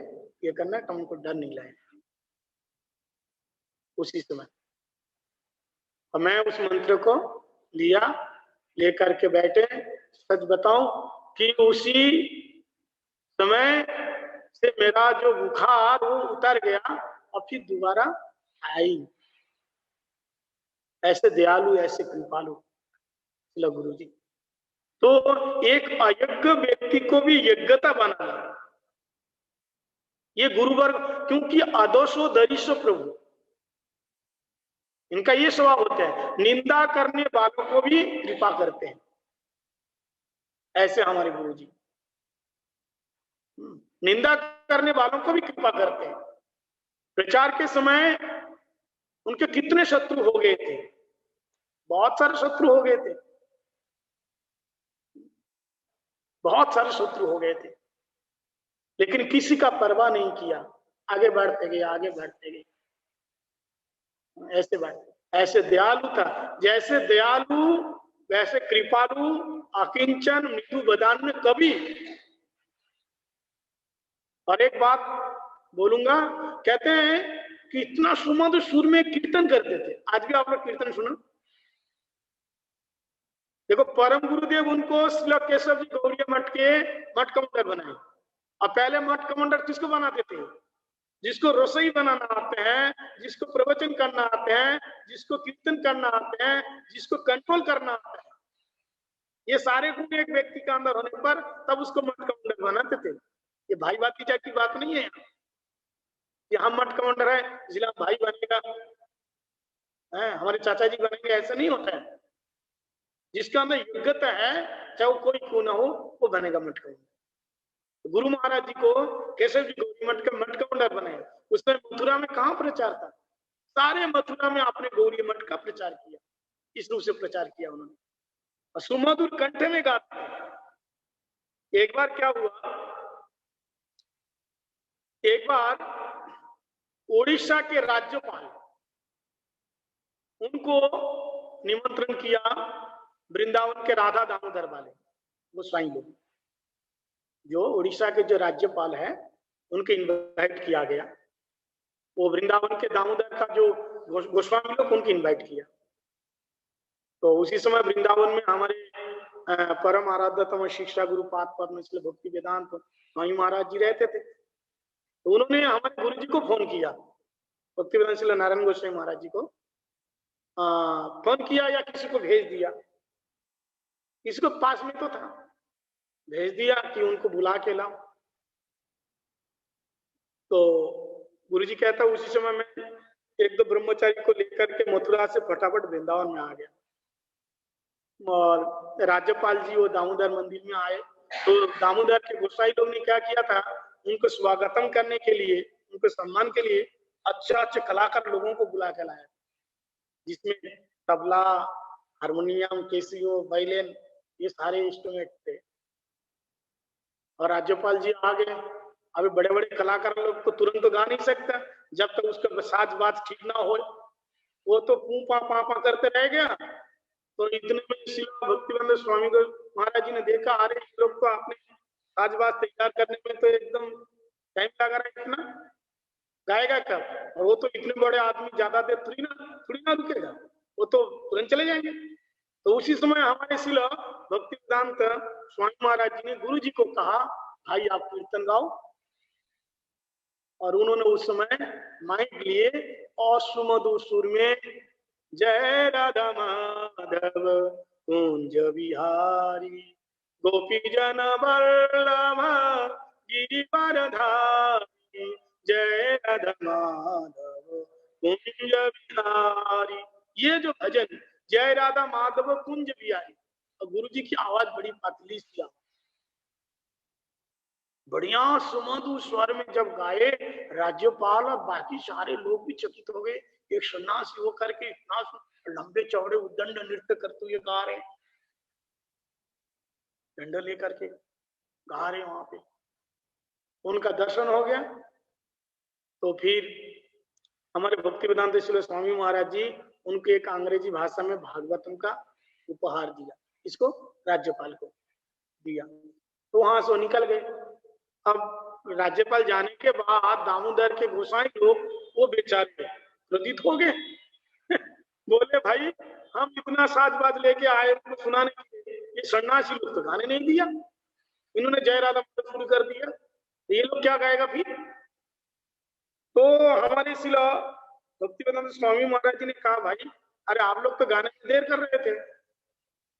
ये करना, तुमको डर नहीं लगेगा। उसी समय और मैं उस मंत्र को लिया, लेकर के बैठे। सच बताऊं कि उसी समय से मेरा जो बुखार वो उतर गया और फिर दोबारा आई। ऐसे दयालु, ऐसे कृपालु गुरु जी। तो एक अयज्ञ व्यक्ति को भी यज्ञता बनाना, ये गुरुवर्ग, क्योंकि अदोषो दरिशो प्रभु, इनका ये स्वभाव होता है, निंदा करने वालों को भी कृपा करते हैं। ऐसे हमारे गुरुजी निंदा करने वालों को भी कृपा करते हैं। प्रचार के समय उनके कितने शत्रु हो गए थे, बहुत सारे शत्रु हो गए थे, बहुत सारे शत्रु हो गए थे, लेकिन किसी का परवाह नहीं किया, आगे बढ़ते गए, आगे बढ़ते गए। ऐसे बात, ऐसे दयालु था, जैसे दयालु वैसे कृपालु, अकिंचन, मृदु बदान में कभी। और एक बात बोलूंगा, कहते हैं कि इतना सुमधुर सुर में कीर्तन करते थे। आज भी आप लोग कीर्तन सुनो, देखो परम गुरुदेव उनको श्री केशव जी गौड़िया मठ के मठ कमांडर बनाए। और पहले मठ कमांडर किसको बनाते थे? जिसको रसोई बनाना आते हैं, जिसको प्रवचन करना आते हैं, जिसको कीर्तन करना आते हैं, जिसको कंट्रोल करना आता है। ये सारे गुण एक व्यक्ति के अंदर होने पर तब उसको मठ कमांडर बनाते थे। ये भाई भतीजा की बात नहीं है कि हम मठ कमांडर है इसलिए भाई बनेगा, हमारे चाचा जी बनेंगे, ऐसा नहीं होता है। जिसके अंदर योग्यता है, चाहे वो कोई क्यों ना हो, वो बनेगा मठ कमांडर। गुरु महाराज जी को केशव जी गौरी मठ का मठ कमांडर बनाए। उसने मथुरा में कहाँ प्रचार था? सारे मथुरा में आपने गौरी मठ का प्रचार किया, इस रूप से प्रचार किया उन्होंने, और सुमधुर कंठ में गाते। एक बार क्या हुआ, एक बार ओडिशा के राज्यपाल, उनको निमंत्रण किया वृंदावन के राधा दामोदर वाले गोस्वामी लोग, जो उड़ीसा के जो राज्यपाल है उनके इनवाइट किया गया। वो वृंदावन के दामोदर का जो गोस्वामी लोग, उनके इनवाइट किया। तो उसी समय वृंदावन में हमारे परम आराध्यतम शिक्षा गुरु पाद परमेश्वर भक्ति वेदांत स्वामी महाराज जी रहते थे। तो उन्होंने हमारे गुरु जी को फोन किया, भक्ति वेदांत श्री नारायण गोस्वामी महाराज जी को फोन किया या किसी को भेज दिया, किसी को पास में तो था, भेज दिया कि उनको बुला के लाओ। तो गुरुजी कहता उसी समय में एक दो ब्रह्मचारी को लेकर के मथुरा से फटाफट वृंदावन में आ गया। और राज्यपाल जी वो दामोदर मंदिर में आए, तो दामोदर के गोसाई लोग ने क्या किया था, उनको स्वागतम करने के लिए, उनको सम्मान के लिए अच्छे अच्छे कलाकार लोगों को बुला के लाया, जिसमें तबला, हारमोनियम, कैसियो, वायलिन, ये सारे इंस्ट्रूमेंट थे। और राज्यपाल जी आ गए। अभी बड़े बड़े कलाकार लोग तो तुरंत तो गा नहीं सकता, जब तक उसका साज बाज ठीक ना हो, वो तो पू पा करते रह गया। तो इतने में शिला भक्तिवेदांत स्वामी को महाराज जी ने देखा, अरे इस लोग को आपने साज बाज तैयार करने में तो एकदम टाइम लगा रहा है, इतना गाएगा कब? और वो तो इतने बड़े आदमी ज्यादा देर थोड़ी ना रुकेगा, वो तो तुरंत चले जाएंगे। तो उसी समय हमारे शिला भक्तिवेदांत स्वामी महाराज जी ने गुरु जी को कहा, भाई आप कीर्तन गाओ। और उन्होंने उस समय माइक लिए और सुमधुर सुर में जय राधा माधव कुंज बिहारी गोपी जन वल्लभ गिरिवरधारी, जय राधा माधव कुंज बिहारी। ये जो भजन जय राधा माधव कुंज बिहारी, और गुरु जी की आवाज बड़ी पतली सी आवाज, बढ़िया सुमधुर स्वर में जब गाए, राज्यपाल और बाकी सारे लोग भी चकित हो गए। एक सन्यासी होकर के इतना लंबे चौड़े उद्दंड नृत्य करते हुए गा रहे, डंडा लेकर के गा रहे वहां पे। उनका दर्शन हो गया। तो फिर हमारे भक्ति वेदांत स्वामी महाराज जी उनको एक अंग्रेजी भाषा में भागवतम का उपहार दिया, इसको राज्यपाल को दिया। तो वहां से निकल गए। अब राज्यपाल जाने के बाद दामोदर के गोसाई लोग वो बेचारे क्रोधित हो गए बोले भाई हम इतना साजबाज लेके आए उनको सुनाने के लिए, ये सन्यासी लोग तो गाने नहीं दिया, इन्होंने जय राधा शुरू कर दिया, ये लोग क्या गाएगा फिर? तो हमारे शिला भक्तिवेदांत स्वामी महाराज जी ने कहा, भाई अरे आप लोग तो गाने में देर कर रहे थे,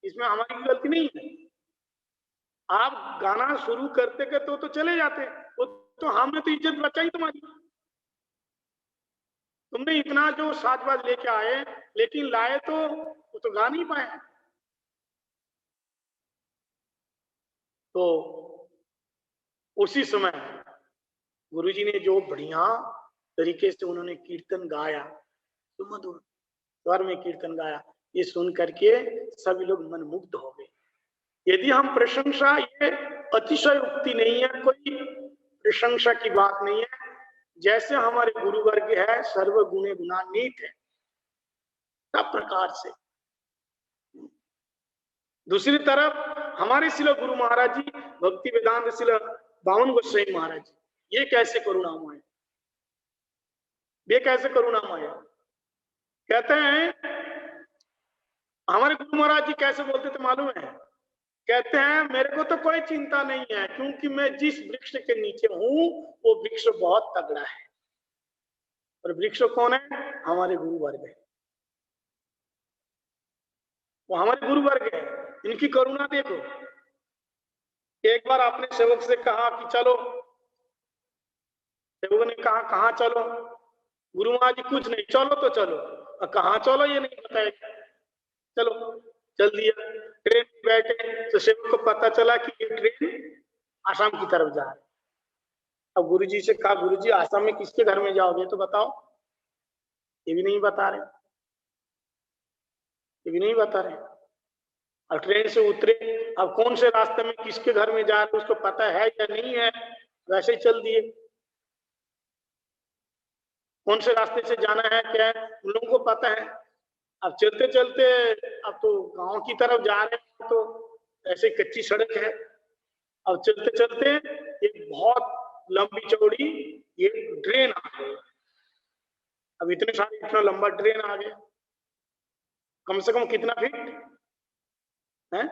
इसमें हमारी गलती नहीं है। आप गाना शुरू करते के तो चले जाते, वो तो हमने तो इज्जत बचाई तुम्हारी। तुमने इतना जो साजबाज लेके आए, लेकिन लाए तो वो तो गा नहीं पाए। तो उसी समय गुरुजी ने जो बढ़िया तरीके से उन्होंने कीर्तन गाया, सुमधुर स्वर में कीर्तन गाया, ये सुन करके सभी लोग मनमुग्ध हो गए। यदि हम प्रशंसा, ये अतिशय उक्ति नहीं है, कोई प्रशंसा की बात नहीं है, जैसे हमारे गुरु वर्ग है सर्व गुणे गुणान्वित है सब प्रकार से। दूसरी तरफ हमारे शिल गुरु महाराज जी भक्ति वेदांत शिल बामन गोसाई महाराज जी, ये कैसे करुणामय, ये कैसे करुणामय। कहते हैं हमारे गुरु महाराज जी कैसे बोलते थे मालूम है, कहते हैं मेरे को तो कोई चिंता नहीं है, क्योंकि मैं जिस वृक्ष के नीचे हूं वो वृक्ष बहुत तगड़ा है। और वृक्ष कौन है? हमारे गुरु वर्ग है, वो हमारे गुरु वर्ग है। इनकी करुणा देखो। एक बार आपने सेवक से कहा कि चलो, सेवक ने कहा कहाँ चलो? गुरु महाराज जी कुछ नहीं, चलो तो चलो। कहाँ चलो ये नहीं बताया, चलो चल दिया। ट्रेन में बैठे तो सेवक को पता चला कि ये ट्रेन आसाम की तरफ जा रही है। अब गुरुजी से कहा, गुरुजी आसाम में किसके घर में जाओगे तो बताओ। ये भी नहीं बता रहे, ये भी नहीं बता रहे। अब ट्रेन से उतरे, अब कौन से रास्ते में किसके घर में जा रहे उसको पता है या नहीं है, वैसे ही चल दिए। कौन से रास्ते से जाना है क्या है उन लोगों को पता है। अब चलते चलते, अब तो गांव की तरफ जा रहे हैं, तो ऐसे कच्ची सड़क है। अब चलते चलते एक बहुत लंबी चौड़ी ये ट्रेन आ गई। अब इतने सारे, इतना लंबा ट्रेन आ गया, कम से कम कितना फीट है?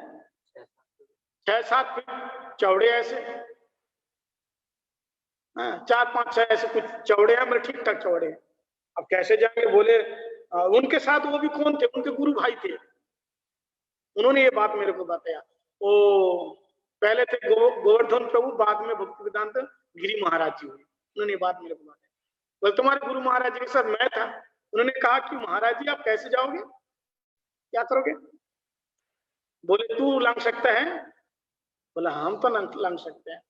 6-7 फीट चौड़े ऐसे, 4-5-6 ऐसे कुछ चौड़े हैं, मतलब ठीक ठाक चौड़े हैं। अब कैसे जाएंगे? बोले उनके साथ वो भी कौन थे? उनके गुरु भाई थे। उन्होंने ये बात मेरे को बताया। वो पहले थे गोवर्धन प्रभु, बाद में भक्ति वेदांत गिरी महाराज जी हुए। उन्होंने ये बात मेरे को बताया। बोले तुम्हारे गुरु महाराज जी के साथ मैं था। उन्होंने कहा कि महाराज जी आप कैसे जाओगे, क्या करोगे? बोले तू लंघ सकता है? बोला हम तो लंघ सकते हैं,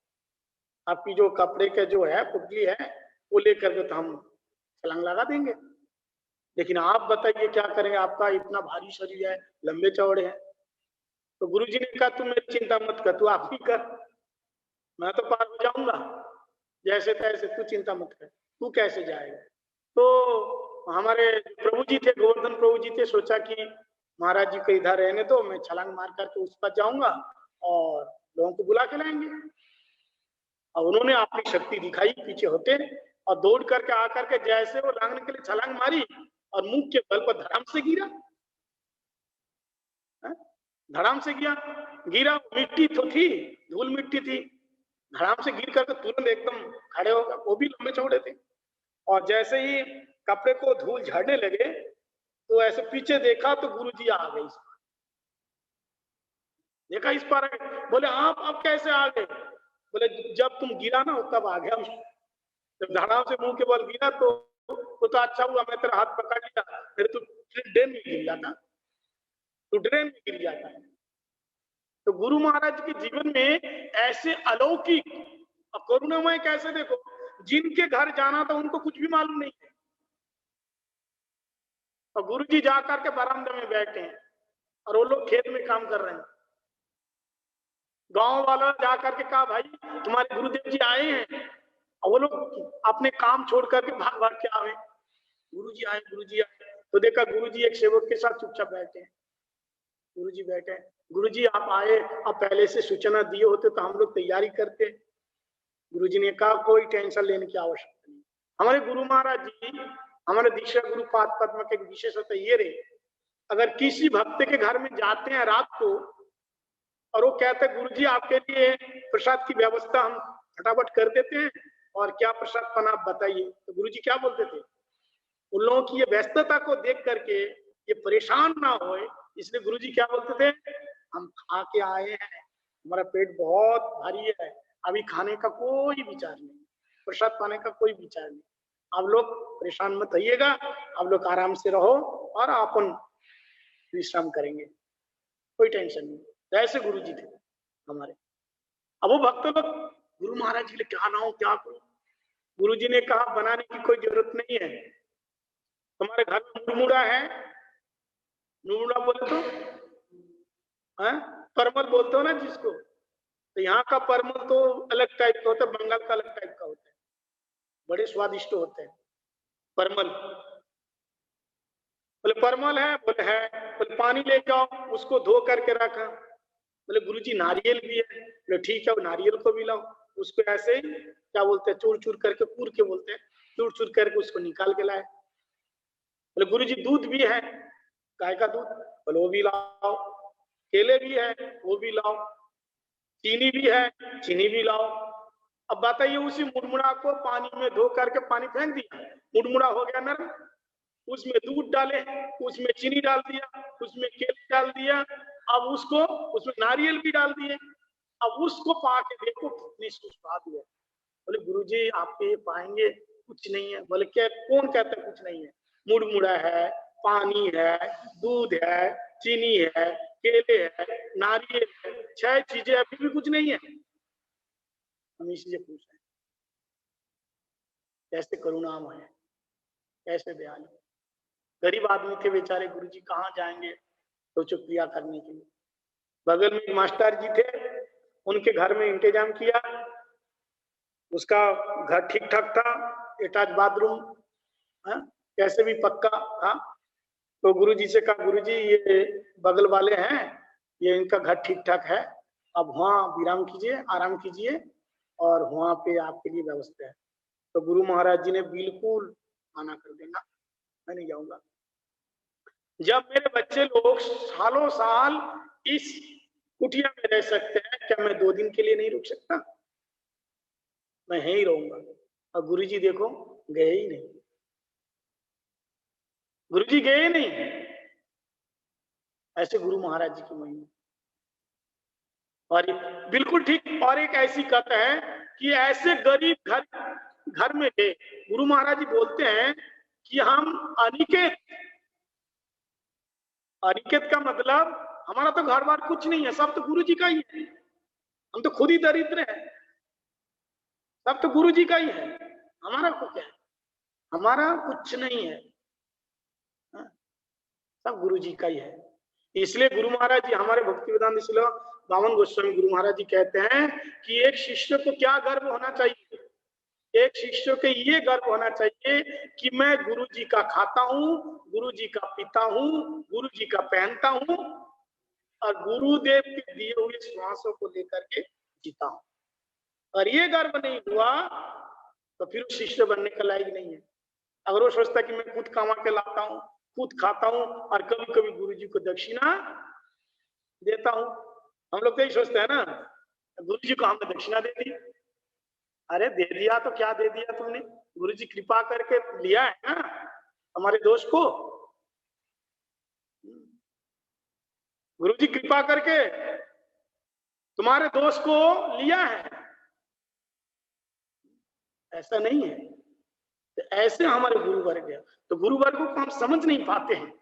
आपकी जो कपड़े का जो है पुतली है वो लेकर के तो हम छलांग लगा देंगे, लेकिन आप बताइए क्या करें, आपका इतना भारी शरीर है, लंबे चौड़े हैं। तो गुरुजी ने कहा तू मेरी चिंता मत कर, तू आप ही कर, मैं तो पार हो जाऊंगा जैसे तैसे, तू चिंता मत कर, तू कैसे जाएगा। तो हमारे प्रभु जी थे, गोवर्धन प्रभु जी थे, सोचा कि महाराज जी को इधर रहने दो, मैं छलांग मार करके उस पर जाऊंगा और लोगों को बुला के लाएंगे। और उन्होंने अपनी शक्ति दिखाई पीछे होते, और दौड़ करके आकर के जैसे वो लांघने के लिए छलांग मारी और मुंह के बल पर धड़ाम से गिरा, धड़ाम से गिरा। मिट्टी तो थी, धूल मिट्टी थी, धड़ाम से गिर करके तुरंत एकदम खड़े हो गए। वो भी लंबे चौड़े थे। और जैसे ही कपड़े को धूल झड़ने लगे तो ऐसे पीछे देखा तो गुरुजी आ गए। इस पार देखा, इस पार बोले आप कैसे आ गए? बोले जब तुम गिरा ना तब आ गया। जब धड़ाम से मुंह के बल गिरा तो वो तो अच्छा हुआ मैं तेरा हाथ पकड़ लिया, फिर तू ड्रेन में गिर जाता, तो ड्रेन में गिर जाता है। तो गुरु महाराज के जीवन में ऐसे अलौकिक और करुणामय कैसे, देखो जिनके घर जाना था उनको कुछ भी मालूम नहीं है, और गुरुजी जाकर के बरामदे में बैठे हैं और वो लोग खेत में काम कर रहे हैं। गांव वाला जाकर के कहा भाई तुम्हारे गुरुदेव जी आए हैं, और वो लोग अपने काम छोड़ करके भाग भाग के आए, गुरुजी आए गुरुजी आए। तो देखा गुरुजी एक सेवक के साथ चुपचाप बैठे हैं। गुरुजी बैठे, गुरुजी आप आए, आप पहले से सूचना दिए होते तो हम लोग तैयारी करते। गुरुजी ने कहा कोई टेंशन लेने की आवश्यकता नहीं। हमारे गुरु महाराज जी, हमारे दीक्षा गुरु पाद पद्म के विशेषता ये रहे, अगर किसी भक्त के घर में जाते हैं रात को और वो कहते हैं गुरुजी आपके लिए प्रसाद की व्यवस्था हम फटाफट कर देते हैं, और क्या प्रसाद पाना आप बताइए, तो गुरुजी क्या बोलते थे? उन लोगों की ये व्यस्तता को देख करके ये परेशान ना होए, इसलिए गुरुजी क्या बोलते थे? हम खा के आए हैं, हमारा पेट बहुत भारी है, अभी खाने का कोई विचार नहीं। प्रसाद पाने का कोई विचार नहीं। आप लोग परेशान मत होइएगा, आप लोग आराम से रहो और अपन विश्राम करेंगे, कोई टेंशन नहीं। ऐसे गुरु जी थे हमारे। अब वो भक्त लोग गुरु महाराज के लिए क्या लाऊं क्या करूं, गुरु जी ने कहा बनाने की कोई जरूरत नहीं है, तुम्हारे घर में मुड़मुड़ा है, मुड़मुड़ा बोले तो है, परमल बोलते हो ना जिसको, तो यहाँ का परमल तो अलग टाइप का होता है, बंगाल का अलग टाइप का होता है, बड़े स्वादिष्ट होते हैं परमल। बोले परमल है, बोले है, बोले पानी ले जाओ, उसको धो करके रखा। बोले गुरुजी नारियल भी है, बोले ठीक है, वो नारियल को भी लाओ, उसको ऐसे ही क्या बोलते हैं चूर चूर करके, कूर के बोलते हैं, चूर चूर करके उसको निकाल के लाए। बोले गुरुजी दूध भी है, गाय का दूध, बोले वो भी लाओ, केले भी है वो भी लाओ, चीनी भी है चीनी भी लाओ। अब बताइए उसी मुड़मुड़ा को पानी में धो करके पानी फेंक दिया, मुड़मुड़ा हो गया नरम, उसमें दूध डाले, उसमें चीनी डाल दिया, उसमें केले डाल दिया, अब उसको उसमें नारियल भी डाल दिए, अब उसको पा के देखो कितनी सुस्वाद है। बोले गुरुजी आप ये पाएंगे कुछ नहीं है। बोले क्या, कौन कहता है कुछ नहीं है, मुड़मुड़ा है, पानी है, दूध है, चीनी है, केले है, नारियल है, 6 चीजें, अभी भी कुछ नहीं है। हम इसी से पूछ रहे हैं कैसे करुणामय है, कैसे दयालु। गरीब आदमी थे बेचारे, गुरुजी कहाँ जाएंगे तो क्रिया करने के लिए। बगल में एक मास्टर जी थे, उनके घर में इंतजाम किया, उसका घर ठीक ठाक था, अटैच बाथरूम, कैसे भी पक्का था। तो गुरुजी से कहा गुरुजी ये बगल वाले हैं, ये इनका घर ठीक ठाक है, अब वहाँ विराम कीजिए, आराम कीजिए और वहाँ पे आपके लिए व्यवस्था है। तो गुरु महाराज जी ने बिल्कुल मना कर देना, मैं नहीं जाऊंगा। जब मेरे बच्चे लोग सालों साल इस कुटिया में रह सकते हैं, क्या मैं 2 दिन के लिए नहीं रुक सकता? मैं यहीं ही रहूंगा। और गुरुजी देखो गए ही नहीं, गुरुजी गए नहीं। ऐसे गुरु महाराज जी की महिमा। और बिल्कुल ठीक। और एक ऐसी कथा है कि ऐसे गरीब घर में थे, गुरु महाराज जी बोलते हैं कि हम अनिकेत, अनिकेत का मतलब हमारा तो घर बार कुछ नहीं है, सब तो गुरु जी का ही है, हम तो खुद ही दरिद्र हैं, सब तो गुरु जी का ही है, हमारा को क्या है, हमारा कुछ नहीं है, सब गुरु जी का ही है। इसलिए गुरु महाराज जी, हमारे भक्ति वेदांत शिला वामन गोस्वामी गुरु महाराज जी कहते हैं कि एक शिष्य को क्या गर्व होना चाहिए, एक शिष्य के ये गर्व होना चाहिए कि मैं गुरु जी का खाता हूँ, गुरु जी का पीता हूँ, गुरु जी का पहनता हूँ और गुरुदेव के दिए हुए श्वासों को लेकर के जीता हूँ। और ये गर्व नहीं हुआ तो फिर शिष्य बनने का लायक नहीं है। अगर वो सोचता कि मैं खुद कमा के लाता हूँ, खुद खाता हूँ और कभी कभी गुरु जी को दक्षिणा देता हूँ, हम लोग तो यही सोचते हैं ना, गुरु जी को हमने दक्षिणा दे दी। अरे दे दिया तो क्या दे दिया तुमने, गुरु जी कृपा करके लिया है ना हमारे दोस्त को, गुरु जी कृपा करके तुम्हारे दोस्त को लिया है, ऐसा नहीं है। तो ऐसे हमारे गुरु वर्ग है, तो गुरु वर्ग को हम समझ नहीं पाते हैं।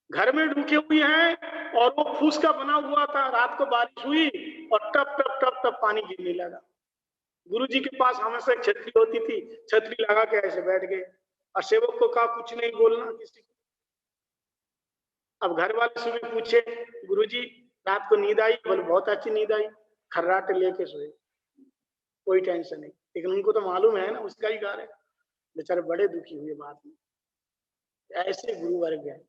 घर में ढूके हुए हैं और वो फूस का बना हुआ था, रात को बारिश हुई और टप टप टप टप पानी गिरने लगा। गुरु जी के पास हमेशा एक छतरी होती थी, छतरी लगा के ऐसे बैठ गए और सेवक को कहा कुछ नहीं बोलना किसी को। अब घर वाले सुबह पूछे गुरु जी रात को नींद आई? बोले बहुत अच्छी नींद आई, खर्राटे लेके सोए, कोई टेंशन नहीं। लेकिन उनको तो मालूम है ना उसका ही घर है, बेचारे बड़े दुखी हुए बात में। ऐसे गुरु वर्ग है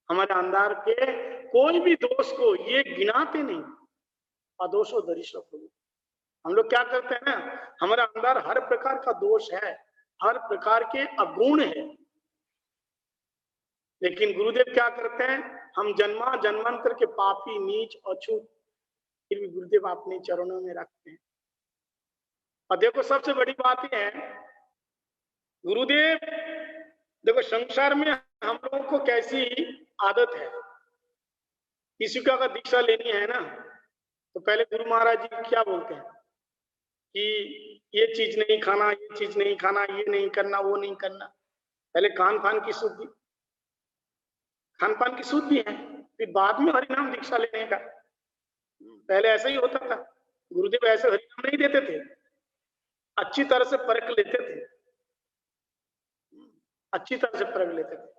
हमारे अंदर के, कोई भी दोष को ये गिनाते नहीं, अदोषो दरिशो प्रभु। हम लोग क्या करते हैं ना, हमारे अंदर हर प्रकार का दोष है, हर प्रकार के अवगुण है, लेकिन गुरुदेव क्या करते हैं, हम जन्मा जन्मांतर के पापी नीच अछूत, फिर भी गुरुदेव अपने चरणों में रखते हैं। और देखो सबसे बड़ी बात यह है, गुरुदेव देखो संसार में हम लोगों को कैसी आदत है, किसी का अगर दीक्षा लेनी है ना तो पहले गुरु महाराज जी क्या बोलते हैं, कि ये चीज नहीं खाना, ये चीज नहीं खाना, ये नहीं करना, वो नहीं करना। पहले खान पान की शुद्धि है, फिर बाद में हरिनाम दीक्षा लेने का। पहले ऐसा ही होता था, गुरुदेव ऐसे हरिनाम नहीं देते थे, अच्छी तरह से परख लेते थे, अच्छी तरह से परख लेते थे,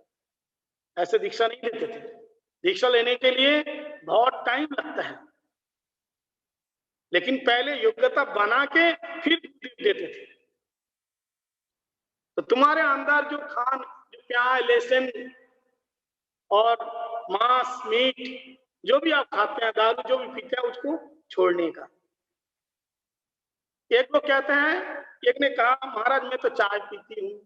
ऐसे दीक्षा नहीं देते थे। दीक्षा लेने के लिए बहुत टाइम लगता है, लेकिन पहले योग्यता बना के फिर देते थे। तो तुम्हारे अंदर जो प्याज, लहसुन और मांस, मीट जो भी आप खाते हैं, दारू जो भी पीते हैं, उसको छोड़ने का। एक लोग कहते हैं, एक ने कहा महाराज मैं तो चाय पीती हूँ,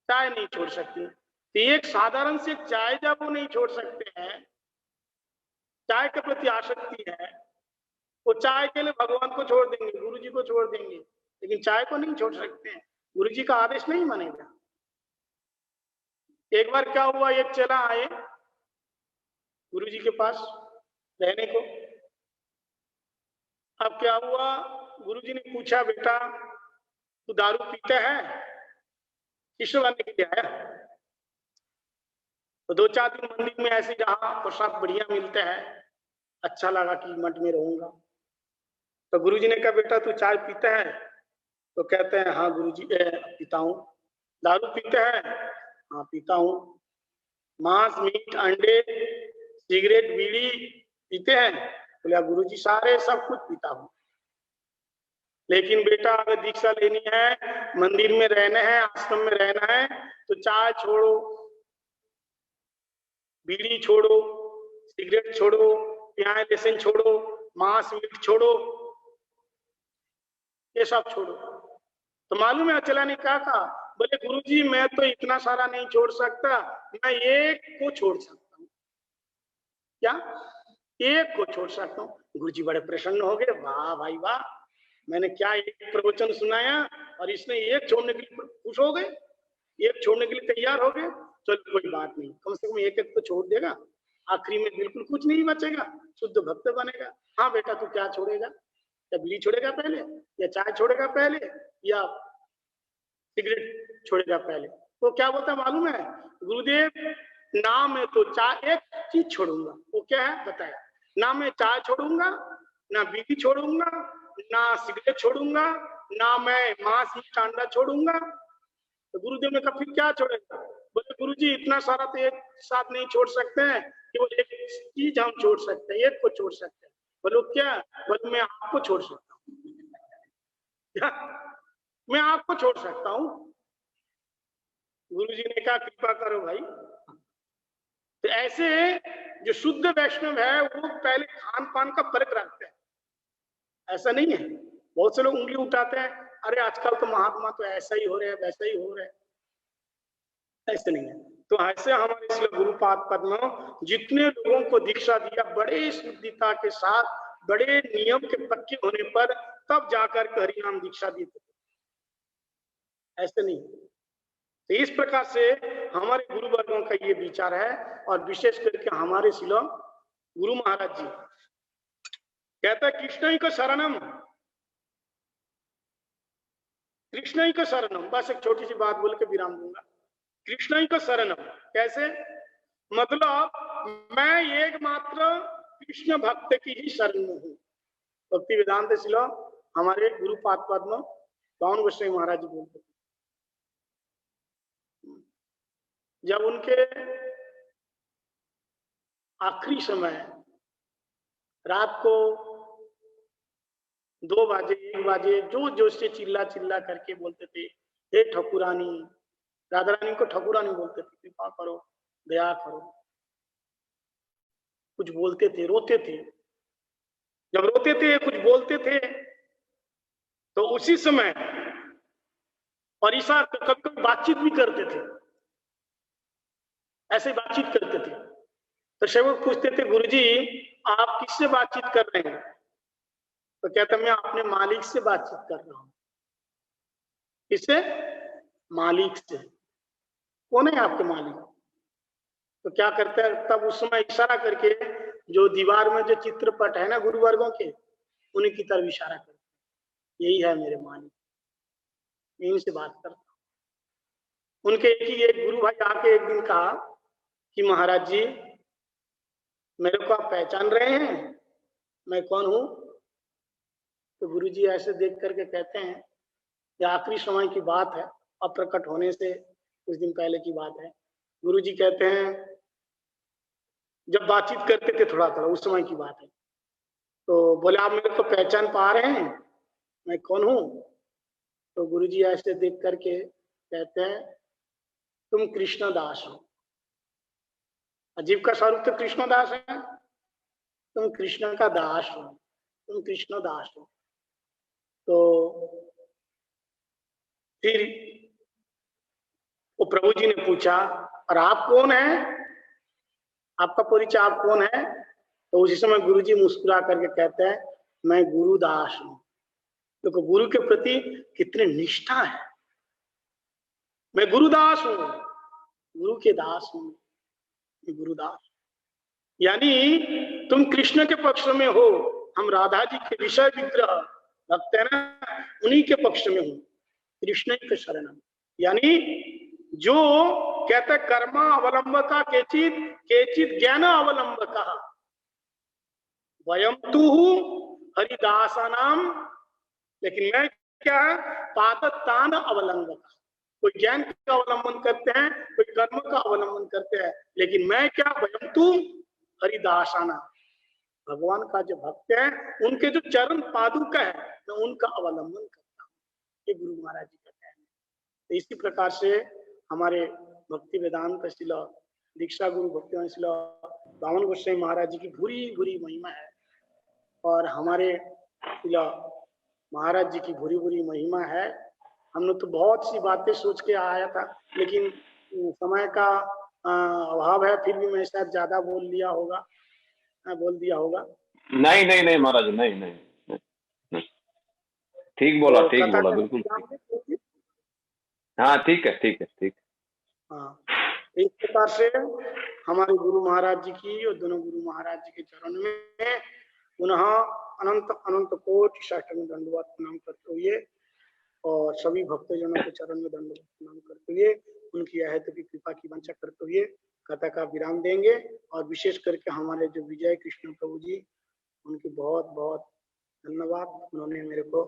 चाय नहीं छोड़ सकती। तो एक साधारण से चाय जब वो नहीं छोड़ सकते हैं, चाय के प्रति आसक्ति है, वो चाय के लिए भगवान को छोड़ देंगे, गुरु जी को छोड़ देंगे, लेकिन चाय को नहीं छोड़ सकते हैं, गुरु जी का आदेश नहीं मानेगा। एक बार क्या हुआ, एक चेला आए गुरु जी के पास रहने को। अब क्या हुआ, गुरु जी ने पूछा बेटा तू दारू पीता है? शिष्य बनने के लिए आया। तो 2-4 दिन मंदिर में ऐसे रहा, प्रसाद बढ़िया मिलता है, अच्छा लगा कि मठ में रहूंगा। तो गुरुजी ने कहा बेटा तू चाय पीता है? तो कहते हैं हाँ गुरुजी पीता हूँ। दारू पीता है? हाँ पीता हूँ। मांस, मीट, अंडे, सिगरेट, बीड़ी पीते हैं? बोले गुरुजी सारे सब कुछ पीता हूँ, लेकिन बेटा अगर दीक्षा लेनी है, मंदिर में रहना है, आश्रम में रहना है, तो चाय छोड़ो, बीड़ी छोड़ो, सिगरेट छोड़ो, प्याज लहसुन छोड़ो, मांस मीट छोड़ो, ये सब छोड़ो। तो मालूम है चला ने क्या कहा? बोले गुरुजी मैं तो इतना सारा नहीं छोड़ सकता, मैं एक को छोड़ सकता हूँ। क्या? एक को छोड़ सकता हूँ। गुरुजी बड़े प्रसन्न हो गए, वाह भाई वाह, मैंने क्या एक प्रवचन सुनाया और इसने एक छोड़ने के लिए खुश हो गए, एक छोड़ने के लिए तैयार हो गए। चलो कोई बात नहीं, कम से कम एक तो छोड़ देगा, आखिरी में बिल्कुल कुछ नहीं बचेगा, शुद्ध भक्त बनेगा। हाँ बेटा तू क्या छोड़ेगा? या बीड़ी छोड़ेगा पहले, या चाय छोड़ेगा पहले, या सिगरेट छोड़ेगा पहले? तो क्या बोलता मालूम है गुरुदेव, ना मैं तो चाय एक चीज छोड़ूंगा। वो क्या है बताया? ना मैं चाय छोड़ूंगा, ना बीड़ी छोड़ूंगा, ना सिगरेट छोड़ूंगा, ना मैं मांस मीट अंडा छोड़ूंगा। तो गुरुदेव ने कहा फिर क्या छोड़ेगा? बोले गुरुजी इतना सारा तो एक साथ नहीं छोड़ सकते हैं, केवल एक चीज हम छोड़ सकते हैं, एक को छोड़ सकते हैं। बोलो क्या? बोले मैं आपको छोड़ सकता हूँ। मैं आपको छोड़ सकता हूँ। गुरुजी ने कहा कृपा करो भाई। तो ऐसे जो शुद्ध वैष्णव है वो पहले खान पान का फर्क रखते हैं। ऐसा नहीं है, बहुत से लोग उंगली उठाते हैं, अरे आजकल तो महात्मा तो ऐसा ही हो रहे हैं, वैसा ही हो रहे हैं। ऐसे नहीं है। तो ऐसे हमारे श्री गुरुपाद पद्म जितने लोगों को दीक्षा दिया, बड़े शुद्धिता के साथ, बड़े नियम के पक्के होने पर तब जाकर के हरिनाम दीक्षा दी। ऐसे नहीं। तो इस प्रकार से हमारे गुरु वर्गों का ये विचार है, और विशेष करके हमारे श्री गुरु महाराज जी कहता है कृष्ण ही का शरणम, कृष्ण ही का शरणम। बस एक छोटी सी बात बोल के विराम दूंगा। कृष्ण ही का शरणम कैसे? मतलब मैं एकमात्र कृष्ण भक्त की ही शरण में हूँ। भक्ति वेदांत शिला हमारे गुरुपाद पद्म पावन गोस्वामी महाराज जी बोलते थे, जब उनके आखिरी समय रात को 2 बजे 1 बजे जो जोश से चिल्ला चिल्ला करके बोलते थे, हे ठकुरानी, राधा रानी को ठकुरानी बोलते थे, कृपा करो, दया करो, कुछ बोलते थे, रोते थे। जब रोते थे, कुछ बोलते थे, तो उसी समय और ईसा कभी कभी बातचीत भी करते थे, ऐसे बातचीत करते थे। तो सेवक पूछते थे गुरुजी आप किससे बातचीत कर रहे हैं? तो कहता मैं अपने मालिक से बातचीत कर रहा हूं। किससे? मालिक से। कौन है आपके मालिक? तो क्या करते हैं तब उस समय इशारा करके, जो दीवार में जो चित्रपट है ना गुरु वर्गों के, उन्हीं की तरफ इशारा करते, यही है मेरे मालिक, मैं इनसे बात करता हूँ। उनके एक गुरु भाई आके एक दिन कहा कि महाराज जी, मेरे को आप पहचान रहे हैं, मैं कौन हूँ? तो गुरु जी ऐसे देख करके कहते हैं, ये आखिरी समय की बात है, अप्रकट होने से कुछ दिन पहले की बात है। गुरु जी कहते हैं, जब बातचीत करते थे थोड़ा थोड़ा, उस समय की बात है। तो बोले, आप मेरे को पहचान पा रहे हैं, मैं कौन हूँ? तो गुरु जी ऐसे देख करके कहते हैं, तुम कृष्णदास हो। अजीब का स्वरूप तो कृष्णदास है, तुम कृष्ण का दास हो, तुम कृष्णदास हो। तो फिर वो प्रभु जी ने पूछा, और आप कौन है? आपका परिचय, आप कौन है? तो उसी समय गुरु जी मुस्कुरा करके कहते हैं, मैं गुरुदास हूं। देखो गुरु के प्रति कितनी निष्ठा है। मैं गुरुदास हूं, गुरु के दास हूं, मैं गुरुदास। यानी तुम कृष्ण के पक्ष में हो, हम राधा जी के विषय विग्रह भक्त है ना, उन्हीं के पक्ष में हूं, कृष्ण के शरणम। यानी जो कहते कर्म अवलंबका केचित केचित ज्ञान अवलंबका, वयम तु हरिदासानाम, लेकिन मैं क्या है, पादतान अवलंबका। कोई ज्ञान का अवलंबन करते हैं, कोई कर्म का अवलंबन करते हैं, लेकिन मैं क्या, वयम तु हरिदासाना, भगवान का जो भक्त है उनके जो चरण पादुका है, मैं उनका अवलंबन करता हूँ। ये गुरु महाराज जी का कहना है। तो इसी प्रकार से हमारे भक्ति वेदांत शिला दीक्षा गुरु भक्ति शिला बामन गोस्वामी महाराज जी की भूरी भूरी महिमा है, और हमारे शिला महाराज जी की भूरी भूरी महिमा है। हमने तो बहुत सी बातें सोच के आया था, लेकिन समय का अभाव है, फिर भी मैं शायद ज्यादा बोल दिया होगा। नहीं नहीं नहीं महाराज, नहीं नहीं, नहीं। ठीक बोला, तो ठीक कथा बोला, का बिल्कुल ठीक। ठीक। हाँ ठीक है, ठीक है, ठीक। हाँ, इस प्रकार से हमारे गुरु महाराज जी की और दोनों गुरु महाराज जी के चरण में पुनः अनंत अनंत कोटि साष्टांग दंडवत प्रणाम करते हुए, और सभी भक्तजनों के चरण में दंडवत प्रणाम करते हुए, उनकी अहत की कृपा की वांछा करते हुए कथा का विराम देंगे। और विशेष करके हमारे जो विजय कृष्ण प्रभु जी, उनकी बहुत बहुत धन्यवाद। उन्होंने मेरे को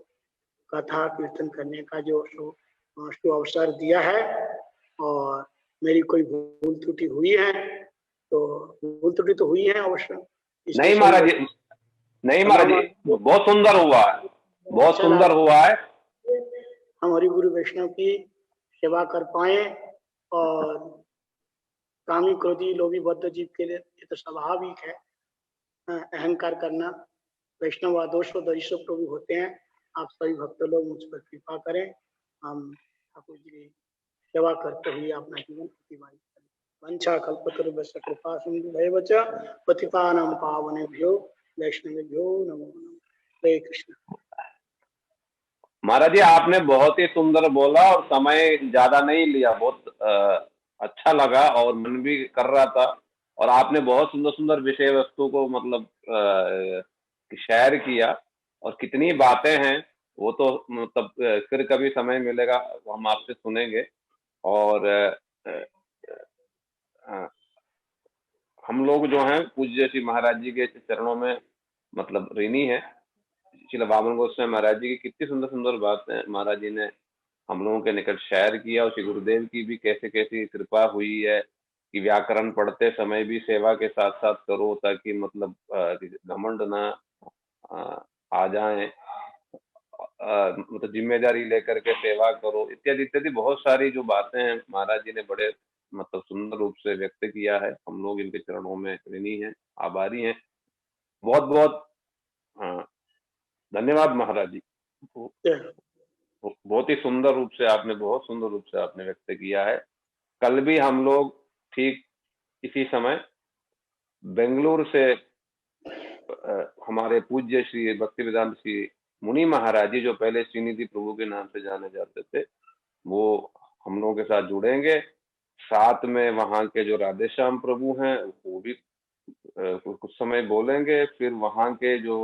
कथा कीर्तन करने का जो अवसर दिया है, और मेरी कोई भूल त्रुटि हुई है तो भूल त्रुटि तो हुई है अवश्य। नहीं महाराज जी, नहीं महाराज जी, बहुत सुंदर हुआ है, बहुत सुंदर हुआ है। हम हरि गुरु वैष्णव की सेवा कर पाए, और कामी क्रोधी लोभी बद्ध जीव के लिए ये तो स्वाभाविक है, अहंकार करना। वैष्णव आदोष और ईश्वर प्रभु होते हैं। आप सभी भक्त लोग मुझ पर कृपा करें, हम ठाकुर जी की सेवा करते हुए अपना जीवन अतिबाहित करें। वंशा कल्पतरुभ्यश्च कृपा सिंधुभैव च पतितानां पावनेभ्यो वैष्णवेभ्यो नमो नमः। हरे कृष्ण। महाराज जी, आपने बहुत ही सुंदर बोला और समय ज्यादा नहीं लिया, बहुत अच्छा लगा और मन भी कर रहा था। और आपने बहुत सुंदर सुंदर विषय वस्तु को मतलब शेयर किया, और कितनी बातें हैं वो तो मतलब फिर कभी समय मिलेगा वो हम आपसे सुनेंगे। और हम लोग जो हैं पूज्य श्री महाराज जी के चरणों में मतलब ऋणी है। श्री वामन गोस्वामी महाराज जी की कितनी सुंदर सुंदर बातें महाराज जी ने हम लोगों के निकट शेयर किया, और श्री गुरुदेव की भी कैसे कैसी कृपा हुई है कि व्याकरण पढ़ते समय भी सेवा के साथ साथ करो, ताकि मतलब घमंड ना आ जाए, मतलब जिम्मेदारी लेकर के सेवा करो, इत्यादि इत्यादि बहुत सारी जो बातें हैं महाराज जी ने बड़े मतलब सुंदर रूप से व्यक्त किया है। हम लोग इनके चरणों में ऋणी हैं, आभारी हैं। बहुत बहुत धन्यवाद महाराज जी। बहुत ही सुंदर रूप से आपने, बहुत सुंदर रूप से आपने व्यक्त किया है। कल भी हम लोग ठीक इसी समय बेंगलुरु से हमारे पूज्य श्री भक्ति वेदांत श्री मुनि महाराज जी, जो पहले श्रीनिधि प्रभु के नाम से जाने जाते थे, वो हम लोगों के साथ जुड़ेंगे। साथ में वहां के जो राधेश्याम प्रभु हैं वो भी कुछ समय बोलेंगे। फिर वहां के जो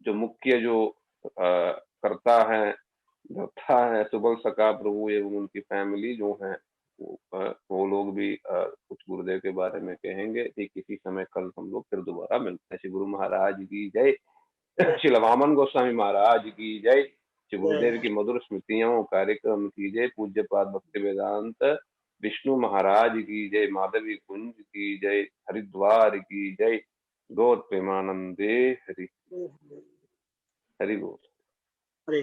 मुख्य जो करता है, धरता है सुबल सका प्रभु एवं उनकी फैमिली जो है वो लोग भी कुछ गुरुदेव के बारे में कहेंगे। ठीक इसी समय कल हम लोग फिर दोबारा मिलते हैं। श्री गुरु महाराज की जय। श्री वामन गोस्वामी महाराज की जय। श्री गुरुदेव की मधुर स्मृतियों कार्यक्रम की जय। पूज्य पाद भक्ति वेदांत विष्णु महाराज की जय। माधवी कुंज की जय। हरिद्वार की जय। गौर प्रेमानंदे हरि हरि बोल। हरे